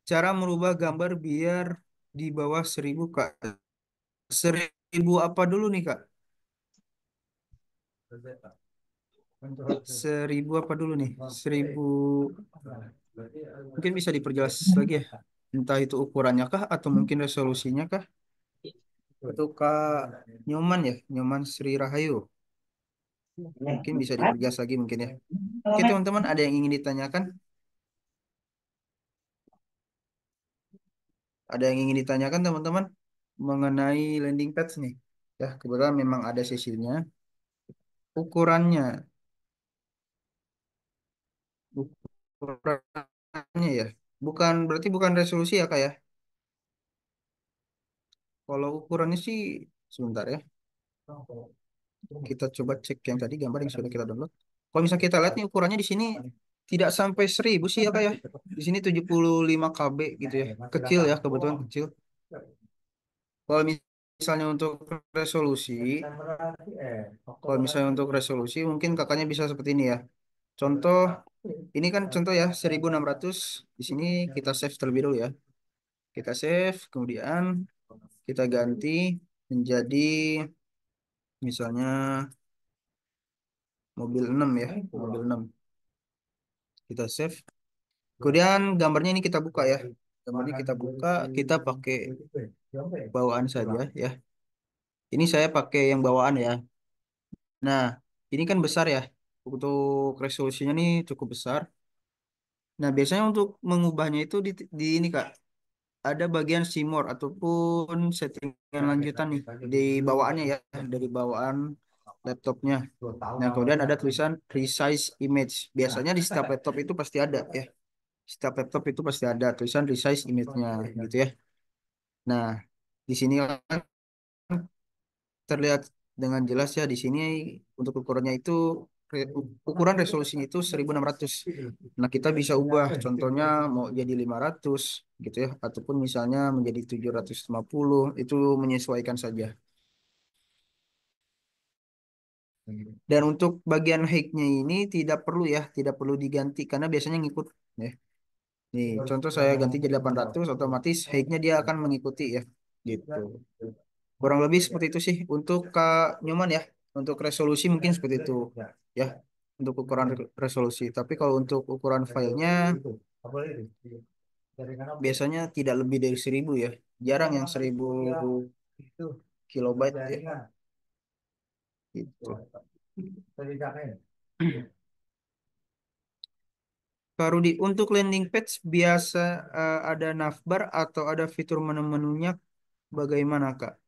Cara merubah gambar biar di bawah 1.000 Kak. 1.000 apa dulu nih Kak? 1.000 apa dulu nih? 1.000 mungkin bisa diperjelas lagi ya. Entah itu ukurannya kah atau mungkin resolusinya kah? Atau Kak Nyoman ya, Nyoman Sri Rahayu. Mungkin bisa diperjelas lagi mungkin ya. Oke teman-teman, ada yang ingin ditanyakan? Ada yang ingin ditanyakan teman-teman mengenai landing page nih? Ya, kebetulan memang ada sesinya. Ukurannya, ukurannya ya. Bukan berarti bukan resolusi ya Kak ya? Kalau ukurannya sih sebentar ya. Kita coba cek yang tadi gambar yang sudah kita download. Kalau misalnya kita lihat nih ukurannya di sini tidak sampai 1.000 sih ya Kak ya. Di sini 75 KB gitu ya. Kecil ya, kebetulan kecil. Kalau misalnya untuk resolusi, kalau misalnya untuk resolusi mungkin kakaknya bisa seperti ini ya. Contoh, ini kan contoh ya 1.600. Di sini kita save terlebih dahulu ya. Kita save, kemudian kita ganti menjadi misalnya mobil 6 ya, mobil 6. Kita save. Kemudian gambarnya ini kita buka ya. Gambarnya kita buka, kita pakai bawaan saja ya. Ini saya pakai yang bawaan ya. Nah, ini kan besar ya. Untuk resolusinya nih cukup besar. Nah, biasanya untuk mengubahnya itu di ini Kak. Ada bagian Simor ataupun settingan lanjutan nih di bawaannya ya, dari bawaan laptopnya. Nah, kemudian ada tulisan resize image. Biasanya di setiap laptop itu pasti ada ya. Setiap laptop itu pasti ada tulisan resize image-nya gitu ya. Nah, di sini kan terlihat dengan jelas ya di sini untuk ukurannya itu ukuran resolusinya itu 1.600. Nah, kita bisa ubah contohnya mau jadi 500 gitu ya ataupun misalnya menjadi 750 itu menyesuaikan saja. Dan untuk bagian height-nya ini tidak perlu ya, tidak perlu diganti karena biasanya ngikut ya. Nih, contoh saya ganti jadi 800 otomatis height-nya dia akan mengikuti ya. Gitu. Kurang lebih seperti itu sih untuk Kak Nyoman ya. Untuk resolusi mungkin seperti itu ya. Untuk ukuran resolusi. Tapi kalau untuk ukuran filenya biasanya tidak lebih dari 1.000 ya. Jarang yang 1.000 kilobyte ya. Gitu. Kak Rudi, untuk landing page biasa ada navbar atau ada fitur menu-menunya bagaimana Kak?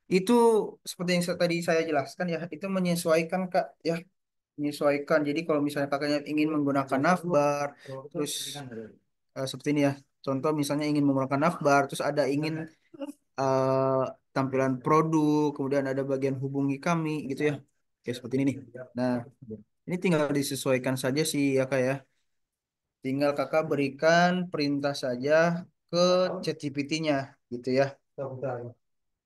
Itu seperti yang tadi saya jelaskan ya, itu menyesuaikan Kak ya, menyesuaikan. Jadi kalau misalnya kakaknya ingin menggunakan navbar, terus seperti ini ya. Contoh misalnya ingin menggunakan navbar, terus ada ingin eh, tampilan produk, kemudian ada bagian hubungi kami gitu ya. Kayak seperti ini nih. Nah, ini tinggal disesuaikan saja sih ya Kak ya. Tinggal kakak berikan perintah saja ke ChatGPT-nya gitu ya.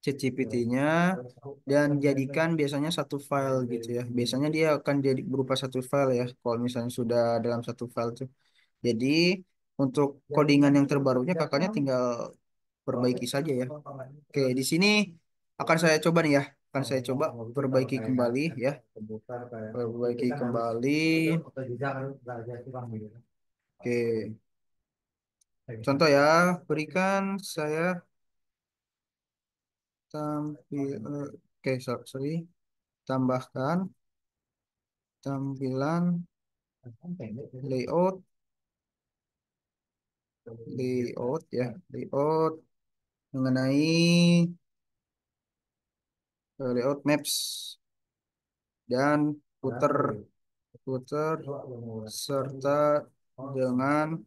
ChatGPT-nya dan jadikan biasanya satu file gitu ya. Biasanya dia akan jadi berupa satu file ya. Kalau misalnya sudah dalam satu file tuh. Jadi untuk codingan yang terbarunya kakaknya tinggal perbaiki saja ya. Oke, di sini akan saya coba nih ya. Akan saya coba perbaiki kembali ya. Perbaiki kembali. Oke, contoh ya. Berikan saya tampil. Oke, sorry. Tambahkan tampilan layout, ya, layout mengenai layout maps dan footer footer serta dengan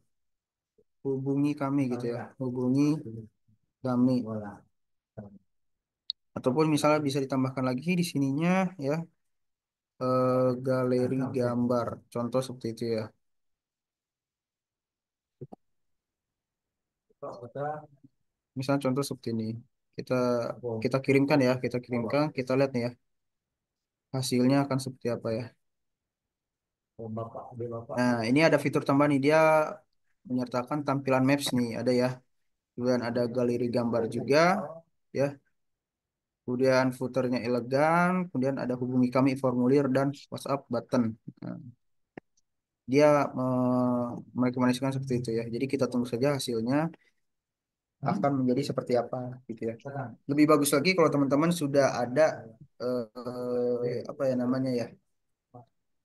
hubungi kami gitu ya, hubungi kami. Ataupun misalnya bisa ditambahkan lagi di sininya ya, galeri gambar, contoh seperti itu ya. Misalnya contoh seperti ini, kita kita kirimkan ya, kita lihat nih ya, hasilnya akan seperti apa ya. Nah, ini ada fitur tambahan nih, dia menyertakan tampilan maps nih, ada ya. Kemudian ada galeri gambar juga, ya. Kemudian footernya elegan, kemudian ada hubungi kami formulir dan WhatsApp button. Nah, dia merekomendasikan seperti itu ya. Jadi kita tunggu saja hasilnya akan menjadi seperti apa gitu ya. Lebih bagus lagi kalau teman-teman sudah ada apa ya namanya ya,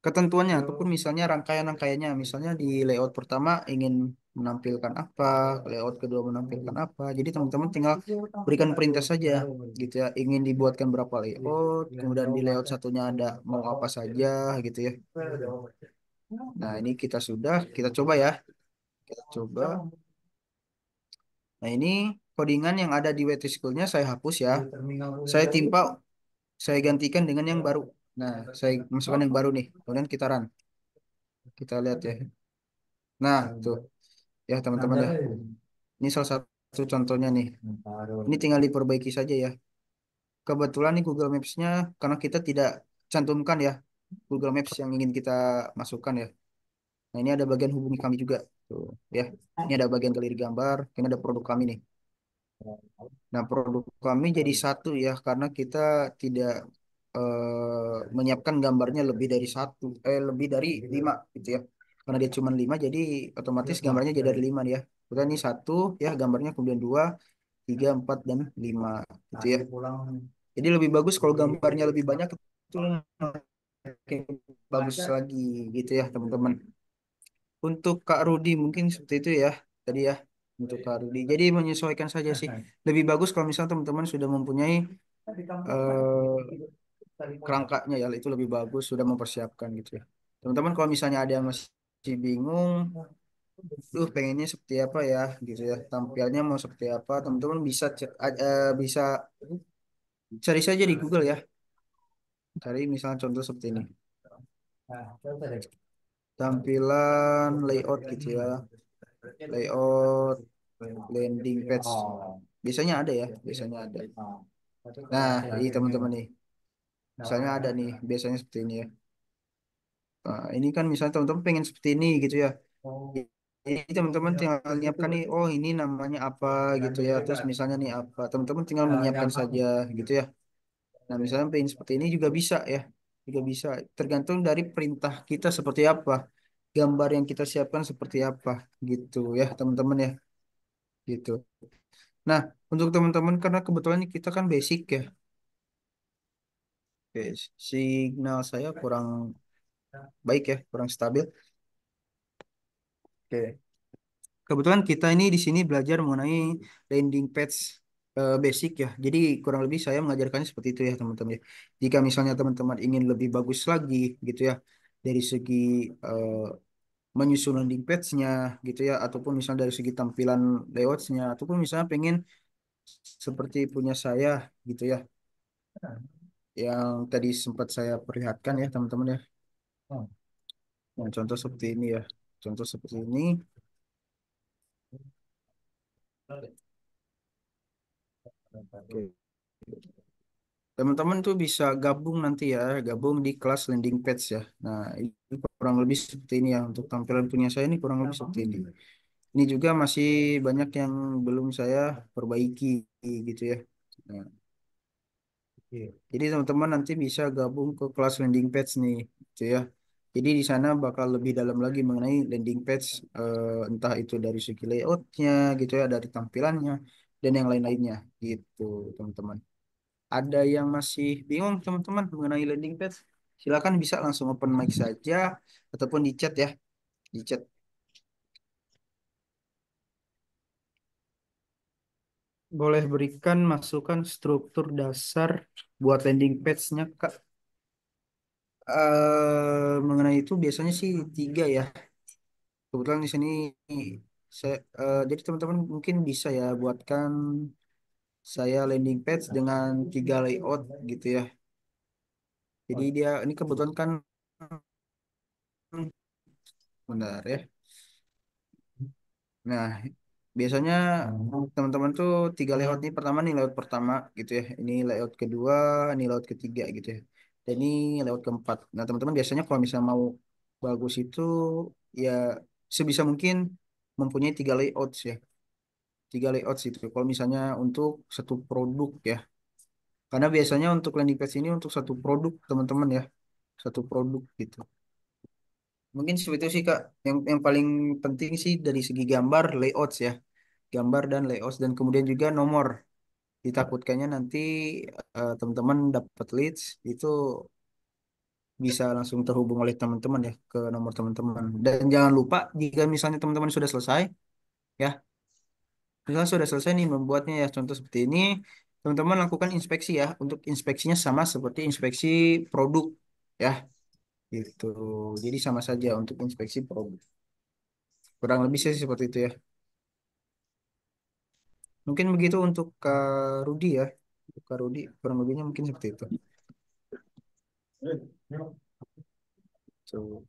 ketentuannya ataupun misalnya rangkaian-rangkaiannya, misalnya di layout pertama ingin menampilkan apa, layout kedua menampilkan apa, jadi teman-teman tinggal berikan perintah saja gitu ya, ingin dibuatkan berapa layout, kemudian di layout satunya ada mau apa saja gitu ya. Nah, ini kita coba ya, kita coba. Nah, ini codingan yang ada di WT School-nya saya hapus ya, saya timpa, saya gantikan dengan yang baru. Nah, saya masukkan yang baru nih, kemudian kita run, kita lihat ya. Nah, tuh ya teman-teman ya. Ini salah satu contohnya nih. Ini tinggal diperbaiki saja ya. Kebetulan nih Google Maps-nya karena kita tidak cantumkan ya Google Maps yang ingin kita masukkan ya. Nah, ini ada bagian hubungi kami juga. Tuh ya. Ini ada bagian galeri gambar, ini ada produk kami nih. Nah, produk kami jadi satu ya karena kita tidak menyiapkan gambarnya lebih dari satu, lebih dari lima gitu ya. Karena dia cuma lima, jadi otomatis gambarnya jadi dari lima nih ya. Kemudian ini satu ya gambarnya, kemudian dua, tiga, empat, dan lima gitu ya. Jadi lebih bagus kalau gambarnya lebih banyak, itu makin bagus lagi gitu ya teman-teman. Untuk Kak Rudi mungkin seperti itu ya tadi ya, untuk Kak Rudi. Jadi menyesuaikan saja sih. Lebih bagus kalau misalnya teman-teman sudah mempunyai kerangkanya ya, itu lebih bagus, sudah mempersiapkan gitu ya. Teman-teman kalau misalnya ada yang masih bingung, pengennya seperti apa ya gitu ya, tampilnya mau seperti apa, teman-teman bisa bisa cari saja di Google ya, cari misalnya contoh seperti ini, tampilan layout gitu ya, layout landing page, biasanya ada ya, biasanya ada. Nah, ini teman-teman nih, misalnya ada nih, biasanya seperti ini ya. Nah, ini kan misalnya teman-teman pengen seperti ini gitu ya. Jadi teman-teman tinggal menyiapkan nih, oh ini namanya apa gitu ya. Terus misalnya nih apa, teman-teman tinggal menyiapkan saja gitu ya. Nah, misalnya pengen seperti ini juga bisa ya. Juga bisa. Tergantung dari perintah kita seperti apa. Gambar yang kita siapkan seperti apa gitu ya teman-teman ya. Gitu. Nah, untuk teman-teman karena kebetulan ini kita kan basic ya. Oke, signal saya kurang baik ya, kurang stabil. Oke. Kebetulan kita ini di sini belajar mengenai landing page basic ya. Jadi kurang lebih saya mengajarkannya seperti itu ya teman-teman ya. Jika misalnya teman-teman ingin lebih bagus lagi gitu ya dari segi eh, menyusun landing page-nya gitu ya, ataupun misalnya dari segi tampilan layout-nya, ataupun misalnya pengen seperti punya saya gitu ya, yang tadi sempat saya perlihatkan ya teman-teman ya. Nah, contoh seperti ini ya. Contoh seperti ini. Oke. Teman-teman tuh bisa gabung nanti ya, gabung di kelas landing page ya. Nah, itu kurang lebih seperti ini ya. Untuk tampilan punya saya ini kurang lebih seperti ini. Ini juga masih banyak yang belum saya perbaiki gitu ya. Nah, iya. Jadi teman-teman nanti bisa gabung ke kelas landing page nih, gitu ya. Jadi di sana bakal lebih dalam lagi mengenai landing page, entah itu dari segi layoutnya, gitu ya, dari tampilannya dan yang lain-lainnya, gitu teman-teman. Ada yang masih bingung teman-teman mengenai landing page? Silakan bisa langsung open mic saja ataupun di chat ya, di chat. Boleh berikan masukan struktur dasar buat landing page-nya, Kak. Mengenai itu biasanya sih tiga ya. Kebetulan di sini saya, jadi teman-teman mungkin bisa ya buatkan saya landing page dengan tiga layout gitu ya. Jadi dia ini kebetulan kan, benar ya. Nah, biasanya teman-teman tuh tiga layout ini, pertama nih layout pertama gitu ya. Ini layout kedua, ini layout ketiga gitu ya. Dan ini layout keempat. Nah, teman-teman biasanya kalau misalnya mau bagus itu ya sebisa mungkin mempunyai tiga layout ya. Tiga layout itu. Kalau misalnya untuk satu produk ya. Karena biasanya untuk landing page ini untuk satu produk teman-teman ya. Satu produk gitu. Mungkin seperti itu sih Kak. Yang paling penting sih dari segi gambar layouts ya. Gambar dan layouts dan kemudian juga nomor. Ditakutkannya nanti teman-teman dapat leads itu bisa langsung terhubung oleh teman-teman ya ke nomor teman-teman. Dan jangan lupa jika misalnya teman-teman sudah selesai ya, misalnya sudah selesai nih membuatnya ya, contoh seperti ini, teman-teman lakukan inspeksi ya. Untuk inspeksinya sama seperti inspeksi produk ya, gitu. Jadi sama saja untuk inspeksi produk. Kurang lebih sih seperti itu ya. Mungkin begitu untuk Kak Rudi ya. Untuk Kak Rudi kurang lebihnya mungkin seperti itu. So,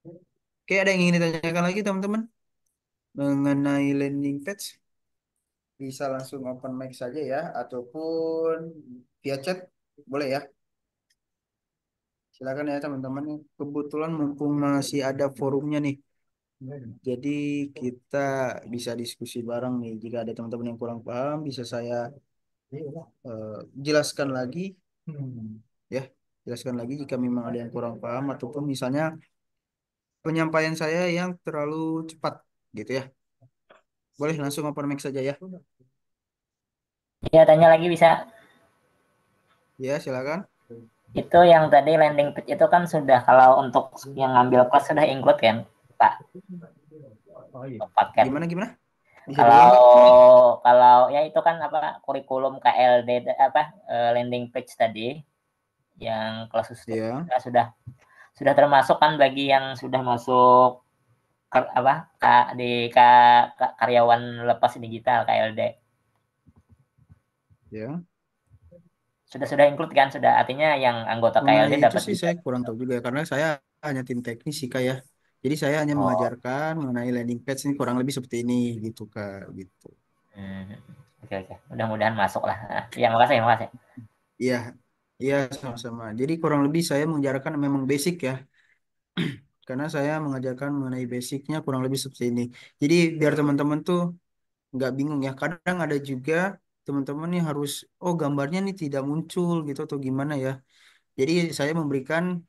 oke, ada yang ingin ditanyakan lagi teman-teman mengenai landing page? Bisa langsung open mic saja ya, ataupun via chat, boleh ya. Silakan ya teman-teman. Kebetulan mumpung masih ada forumnya nih, jadi kita bisa diskusi bareng nih. Jika ada teman-teman yang kurang paham, bisa saya jelaskan lagi, ya. Jelaskan lagi jika memang ada yang kurang paham ataupun misalnya penyampaian saya yang terlalu cepat, gitu ya. Boleh langsung open mic saja ya. Ya, tanya lagi bisa. Ya, silakan. Itu yang tadi landing page itu kan sudah, kalau untuk yang ngambil kelas sudah include kan, Pak, paket. Gimana gimana? Bisa Kalau diulang, Kak? kalau ya itu kan apa, kurikulum KLD apa, landing page tadi yang kelas khusus Ya. sudah termasuk kan bagi yang sudah masuk apa di karyawan lepas digital KLD. Ya. Sudah include kan, sudah, artinya yang anggota KLD Mengenai itu dapat sih juga. saya kurang tahu juga ya, karena saya hanya tim teknis sih Kak ya. Jadi saya hanya Oh. mengajarkan mengenai landing page ini kurang lebih seperti ini gitu Kak gitu. Hmm. Oke, oke. Mudah-mudahan masuk lah. Nah, ya, makasih, makasih. Iya, iya sama-sama. Jadi kurang lebih saya mengajarkan memang basic ya, karena saya mengajarkan mengenai basicnya kurang lebih seperti ini. Jadi biar teman-teman tuh nggak bingung ya. Kadang ada juga teman-teman yang harus, oh gambarnya nih tidak muncul gitu atau gimana ya. Jadi saya memberikan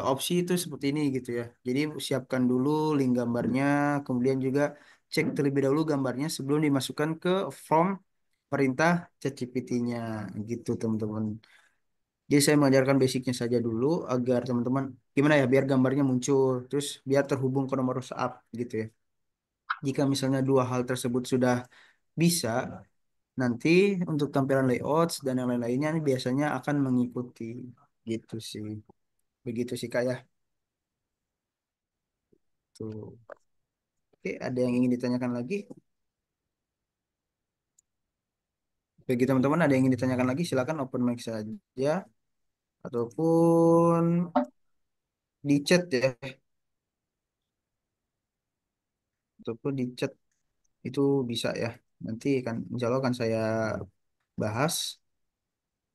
opsi itu seperti ini gitu ya. Jadi siapkan dulu link gambarnya, kemudian juga cek terlebih dahulu gambarnya sebelum dimasukkan ke form perintah ChatGPT-nya gitu teman-teman. Jadi saya mengajarkan basicnya saja dulu agar teman-teman gimana ya biar gambarnya muncul, terus biar terhubung ke nomor WhatsApp gitu ya. Jika misalnya dua hal tersebut sudah bisa, nanti untuk tampilan layout dan yang lain-lainnya ini biasanya akan mengikuti gitu sih. Begitu sih Kak ya. Tuh. Oke, ada yang ingin ditanyakan lagi? Bagi teman-teman ada yang ingin ditanyakan lagi, silakan open mic saja ataupun di chat ya, ataupun di chat Itu bisa ya. Nanti kan insya Allah akan saya bahas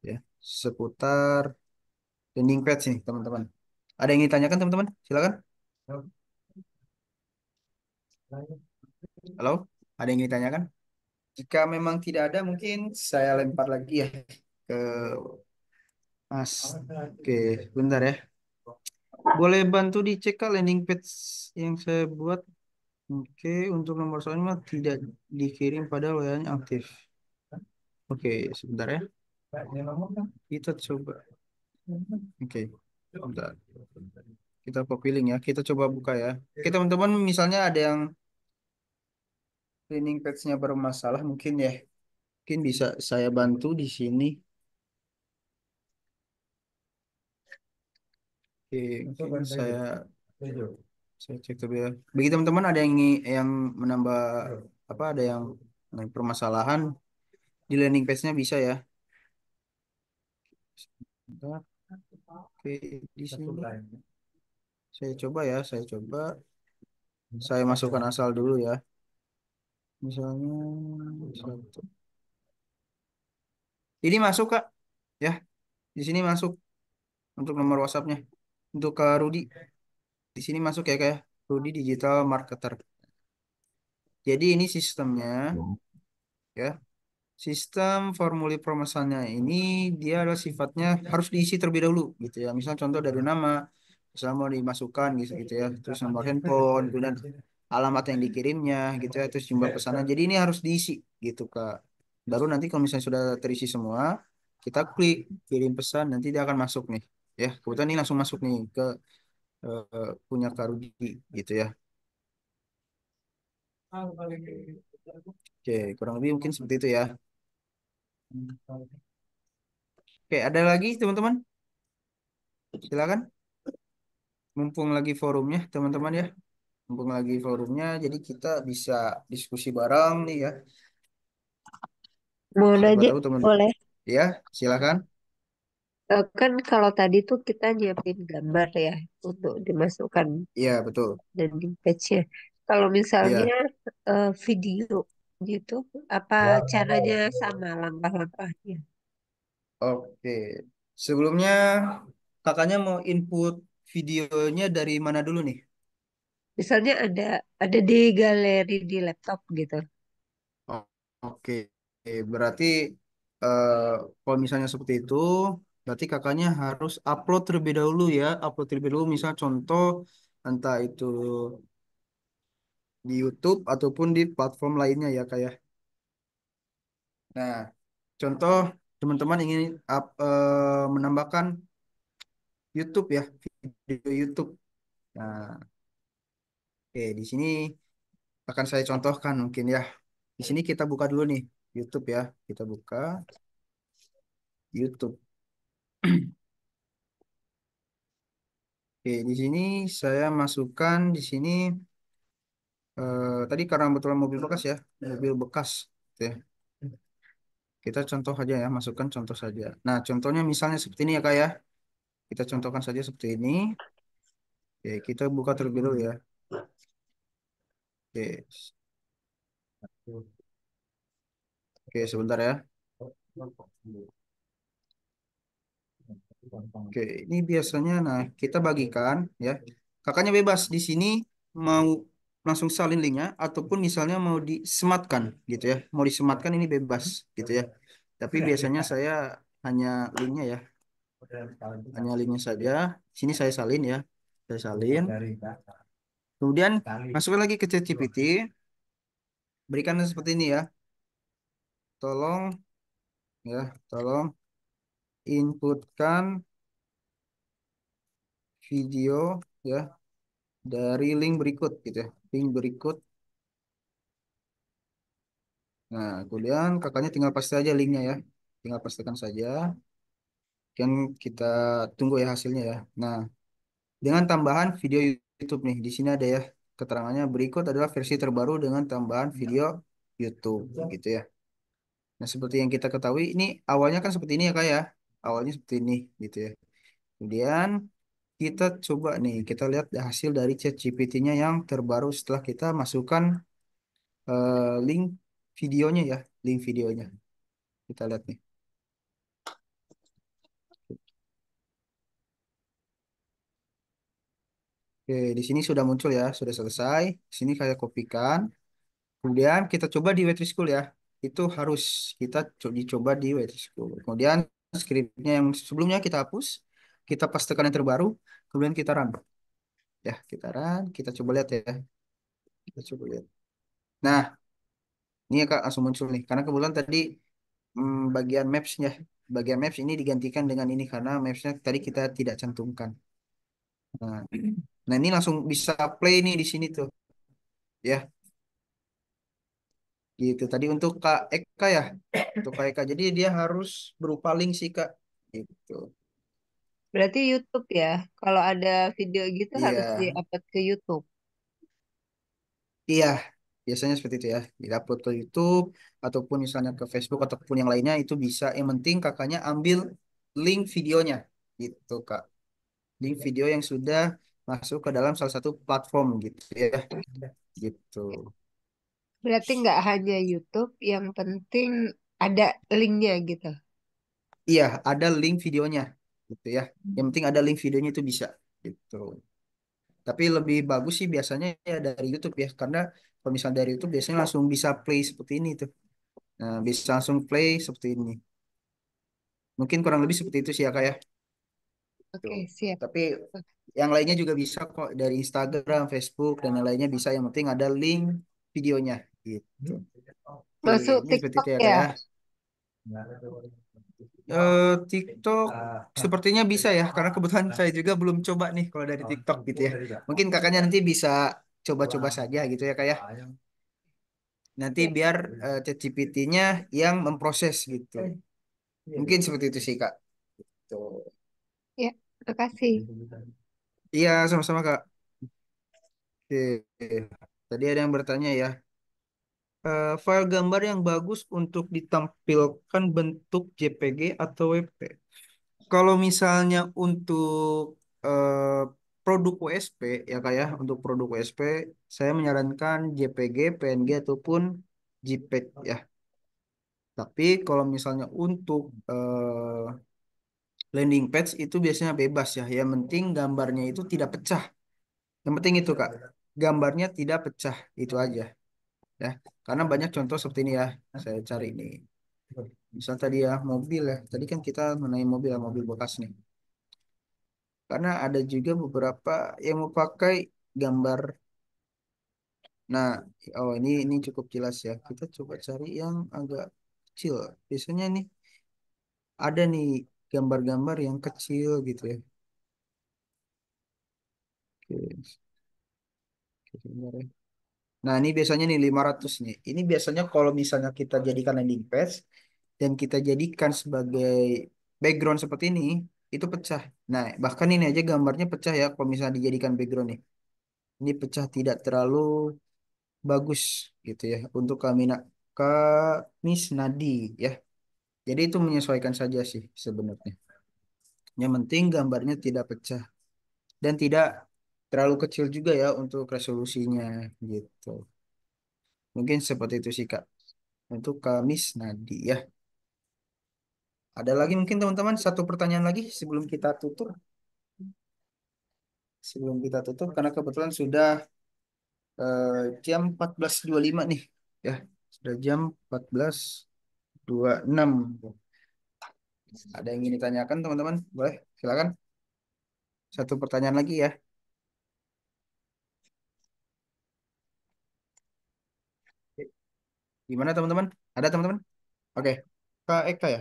ya seputar landing page nih teman-teman. Ada yang ingin ditanyakan teman-teman? Silakan. Halo, ada yang ingin ditanyakan? Jika memang tidak ada, mungkin saya lempar lagi ya ke Mas. Oke, bentar ya. Boleh bantu dicek Kak landing page yang saya buat. Oke, untuk nomor soalnya mah tidak dikirim pada WA-nya aktif. Oke, sebentar ya. Kita coba. Oke, bentar. Kita copy link ya. Kita coba buka ya. Oke, teman-teman, misalnya ada yang landing page-nya bermasalah, mungkin ya. Mungkin bisa saya bantu di sini. Oke, mungkin saya cek dulu ya. Bagi teman-teman ada yang menambah apa? Ada yang permasalahan di landing page-nya bisa ya. Bentar. Oke, di sini saya coba ya. Saya masukkan asal dulu ya. Misalnya satu. Ini masuk Kak, ya. Di sini masuk untuk nomor WhatsApp-nya. Untuk ke Rudi, di sini masuk ya kayak Rudi Digital Marketer. Jadi ini sistemnya, ya. Sistem formulir pemesannya ini dia adalah sifatnya harus diisi terlebih dahulu, gitu ya. Misal contoh dari nama, misalnya mau dimasukkan gitu, gitu ya. Terus nomor handphone, kemudian alamat yang dikirimnya, gitu ya. Terus jumlah pesanan. Jadi ini harus diisi, gitu Kak. Baru nanti kalau misalnya sudah terisi semua, kita klik kirim pesan, nanti dia akan masuk nih. Ya, kebetulan ini langsung masuk nih ke punya Kak Rudi, gitu ya. Oke, kurang lebih mungkin seperti itu ya. Oke, ada lagi teman-teman? Silakan. Mumpung lagi forumnya, teman-teman ya. Mumpung lagi forumnya, jadi kita bisa diskusi bareng nih ya. Mau Siapa nanya, tahu teman. boleh. Ya, silakan. Kan kalau tadi tuh kita nyiapin gambar ya untuk dimasukkan Iya, betul. landing page-nya. Kalau misalnya Iya. video gitu, apa caranya sama langkah-langkahnya? Oke. Sebelumnya kakaknya mau input videonya dari mana dulu nih? Misalnya ada di galeri di laptop gitu. Oh, oke. Berarti eh, kalau misalnya seperti itu, berarti kakaknya harus upload terlebih dahulu ya. Upload terlebih dahulu, misal contoh entah itu di YouTube ataupun di platform lainnya ya kayak. Nah, contoh teman-teman ingin menambahkan YouTube ya, video YouTube. Nah, oke di sini akan saya contohkan mungkin ya. Di sini kita buka dulu nih YouTube ya. Kita buka YouTube. Oke, di sini saya masukkan di sini tadi karena kebetulan mobil bekas ya, mobil bekas. Gitu ya. Kita contoh aja ya, masukkan contoh saja. Nah, contohnya misalnya seperti ini ya kak ya. Kita contohkan saja seperti ini. Oke, kita buka terlebih dulu ya. Oke, oke sebentar ya. Oke, ini biasanya, nah kita bagikan ya. Kakaknya bebas di sini mau langsung salin linknya ataupun misalnya mau disematkan gitu ya. Mau disematkan ini bebas gitu ya. Tapi biasanya saya hanya linknya ya, hanya linknya saja. Sini saya salin ya, saya salin. Kemudian masukkan lagi ke ChatGPT, berikan seperti ini ya. Tolong ya, tolong inputkan video ya dari link berikut gitu ya. Link berikut. Nah, kemudian kakaknya tinggal paste aja linknya ya. Tinggal pastikan saja. Yang kita tunggu ya hasilnya ya. Nah, dengan tambahan video YouTube nih. Di sini ada ya keterangannya berikut adalah versi terbaru dengan tambahan video YouTube gitu ya. Nah, seperti yang kita ketahui ini awalnya kan seperti ini ya kak ya. Awalnya seperti ini gitu ya. Kemudian kita coba nih, kita lihat hasil dari ChatGPT-nya yang terbaru setelah kita masukkan link videonya ya, link videonya. Kita lihat nih. Oke, di sini sudah muncul ya, sudah selesai. Di sini saya kopikan. Kemudian kita coba di Waitress School ya. Itu harus kita dicoba di Waitress School. Kemudian skripnya yang sebelumnya kita hapus, kita pastekan yang terbaru, kemudian kita run. Ya, kita run, kita coba lihat ya. Kita coba lihat. Nah, ini ya Kak langsung muncul nih. Karena kebetulan tadi bagian maps-nya, bagian maps ini digantikan dengan ini karena maps-nya tadi kita tidak cantumkan. Nah, nah ini langsung bisa play nih di sini tuh. Ya, gitu. Tadi untuk Kak Eka ya. Untuk Kak Eka. Jadi dia harus berupa link sih Kak. Gitu. Berarti YouTube ya. Kalau ada video gitu harus Iya, di-upload ke YouTube. iya. Biasanya seperti itu ya. Di-upload ke YouTube ataupun misalnya ke Facebook ataupun yang lainnya itu bisa. Yang penting kakaknya ambil link videonya. Gitu Kak. Link video yang sudah masuk ke dalam salah satu platform gitu ya. Gitu. Berarti nggak hanya YouTube, yang penting ada linknya gitu. Iya, ada link videonya gitu ya. Yang penting ada link videonya itu bisa gitu. Tapi lebih bagus sih biasanya ya dari YouTube ya, karena kalau misalnya dari YouTube biasanya langsung bisa play seperti ini tuh. Nah, bisa langsung play seperti ini. Mungkin kurang lebih seperti itu sih ya Kak ya. Tuh. Oke, siap. Tapi yang lainnya juga bisa kok dari Instagram, Facebook dan yang lainnya bisa. Yang penting ada link videonya gitu. Oke, Masuk ini seperti TikTok itu ya Kak ya. ya. TikTok sepertinya bisa ya, karena kebetulan saya juga belum coba nih kalau dari TikTok gitu ya. Mungkin kakaknya nanti bisa coba-coba saja gitu ya kak ya. Nanti Ya, biar ChatGPT-nya yang memproses gitu. Mungkin seperti itu sih kak. Tuh. ya. Makasih. Iya sama-sama kak. Oke. Tadi ada yang bertanya ya. File gambar yang bagus untuk ditampilkan bentuk JPG atau WP. Kalau misalnya untuk eh, produk WSP ya kayak untuk produk WSP saya menyarankan JPG, PNG ataupun JPEG ya. Tapi kalau misalnya untuk landing page itu biasanya bebas ya. Yang penting gambarnya itu tidak pecah. Yang penting itu Kak, gambarnya tidak pecah itu aja ya. Karena banyak contoh seperti ini ya. Saya cari ini. Misal tadi ya mobil ya. Tadi kan kita mengenai mobil ya, mobil bekas nih. Karena ada juga beberapa yang mau pakai gambar. Nah, oh ini cukup jelas ya. Kita coba cari yang agak kecil. Biasanya nih ada nih gambar-gambar yang kecil gitu ya. Oke, sebentar ya. Nah, ini biasanya nih 500 nih. Ini biasanya kalau misalnya kita jadikan landing page dan kita jadikan sebagai background seperti ini, itu pecah. Nah, bahkan ini aja gambarnya pecah ya kalau misalnya dijadikan background nih. Ini pecah tidak terlalu bagus gitu ya untuk Miss Nadi ya. Jadi itu menyesuaikan saja sih sebenarnya. Yang penting gambarnya tidak pecah dan tidak terlalu kecil juga ya untuk resolusinya gitu. Mungkin seperti itu sih Kak untuk Miss Nadi ya. Ada lagi mungkin teman-teman satu pertanyaan lagi sebelum kita tutup. Sebelum kita tutup karena kebetulan sudah jam 14.25 nih ya. Sudah jam 14.26. Ada yang ingin ditanyakan teman-teman? Boleh, silakan. Satu pertanyaan lagi ya. Gimana teman-teman? Ada teman-teman? Oke. Kak Eka ya.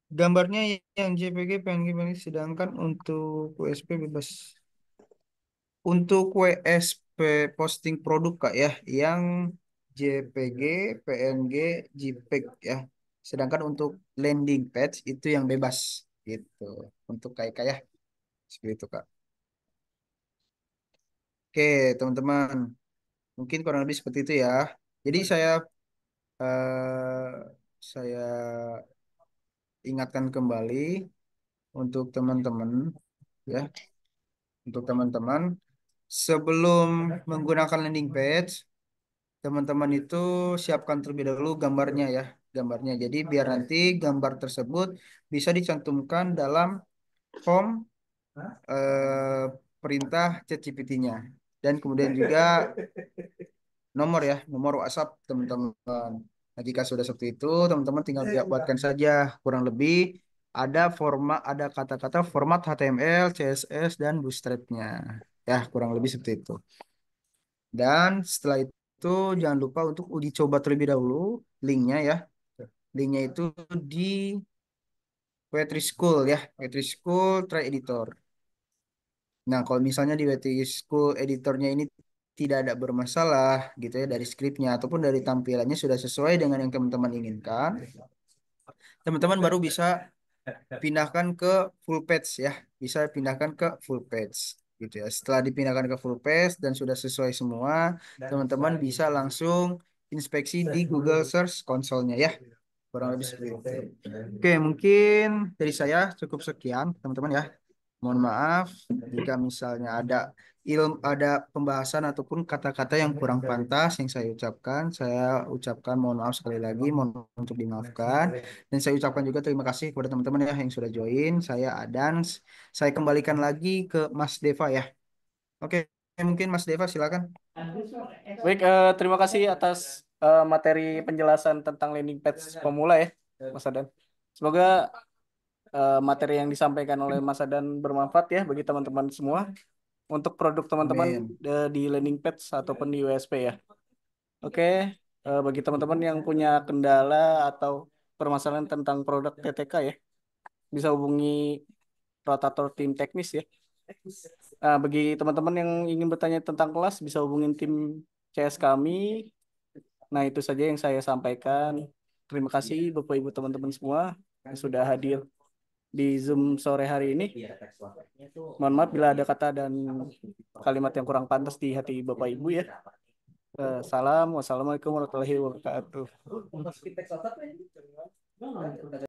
Gambarnya yang JPG, PNG, PNG, sedangkan untuk WSP bebas. Untuk WSP posting produk Kak ya, yang JPG, PNG, JPEG ya. Sedangkan untuk landing page itu yang bebas gitu. Untuk Kak Eka ya. Seperti itu Kak. Oke, teman-teman. Mungkin kurang lebih seperti itu ya. Jadi eh, saya ingatkan kembali untuk teman-teman ya, untuk teman-teman sebelum menggunakan landing page, teman-teman itu siapkan terlebih dahulu gambarnya ya, gambarnya. Jadi biar nanti gambar tersebut bisa dicantumkan dalam form eh, perintah ChatGPT-nya. Dan kemudian juga nomor ya, nomor WhatsApp teman-teman. Nah, jika sudah seperti itu, teman-teman tinggal buatkan saja kurang lebih ada format, ada kata-kata format HTML, CSS, dan Bootstrap-nya. Ya, kurang lebih seperti itu. Dan setelah itu jangan lupa untuk uji coba terlebih dahulu linknya ya. Linknya itu di Poetry School ya, Poetry School Try Editor. Nah, kalau misalnya di Poetry School editornya ini tidak ada bermasalah gitu ya dari skripnya ataupun dari tampilannya sudah sesuai dengan yang teman-teman inginkan, teman-teman baru bisa pindahkan ke full page ya, bisa pindahkan ke full page gitu ya. Setelah dipindahkan ke full page dan sudah sesuai semua, teman-teman bisa langsung inspeksi di Google Search Console-nya ya. Kurang lebih seperti itu. Oke, mungkin dari saya cukup sekian, teman-teman ya. Mohon maaf jika misalnya ada pembahasan ataupun kata-kata yang kurang pantas yang saya ucapkan. Saya ucapkan mohon maaf sekali lagi, mohon untuk dimaafkan. Dan saya ucapkan juga terima kasih kepada teman-teman ya yang sudah join. Saya Adans. Saya kembalikan lagi ke Mas Deva ya. Oke, mungkin Mas Deva silakan. Baik, terima kasih atas materi penjelasan tentang landing page pemula ya, Mas Adan. Semoga materi yang disampaikan oleh Mas Adan bermanfaat ya bagi teman-teman semua untuk produk teman-teman Amin. di landing page ataupun di USP ya. Oke, bagi teman-teman yang punya kendala atau permasalahan tentang produk TTK ya, bisa hubungi rotator tim teknis ya. Bagi teman-teman yang ingin bertanya tentang kelas, bisa hubungin tim CS kami. Nah, itu saja yang saya sampaikan. Terima kasih Bapak Ibu teman-teman semua yang sudah hadir di Zoom sore hari ini. Mohon maaf bila ada kata dan kalimat yang kurang pantas di hati Bapak Ibu ya. Salam, wassalamualaikum warahmatullahi wabarakatuh.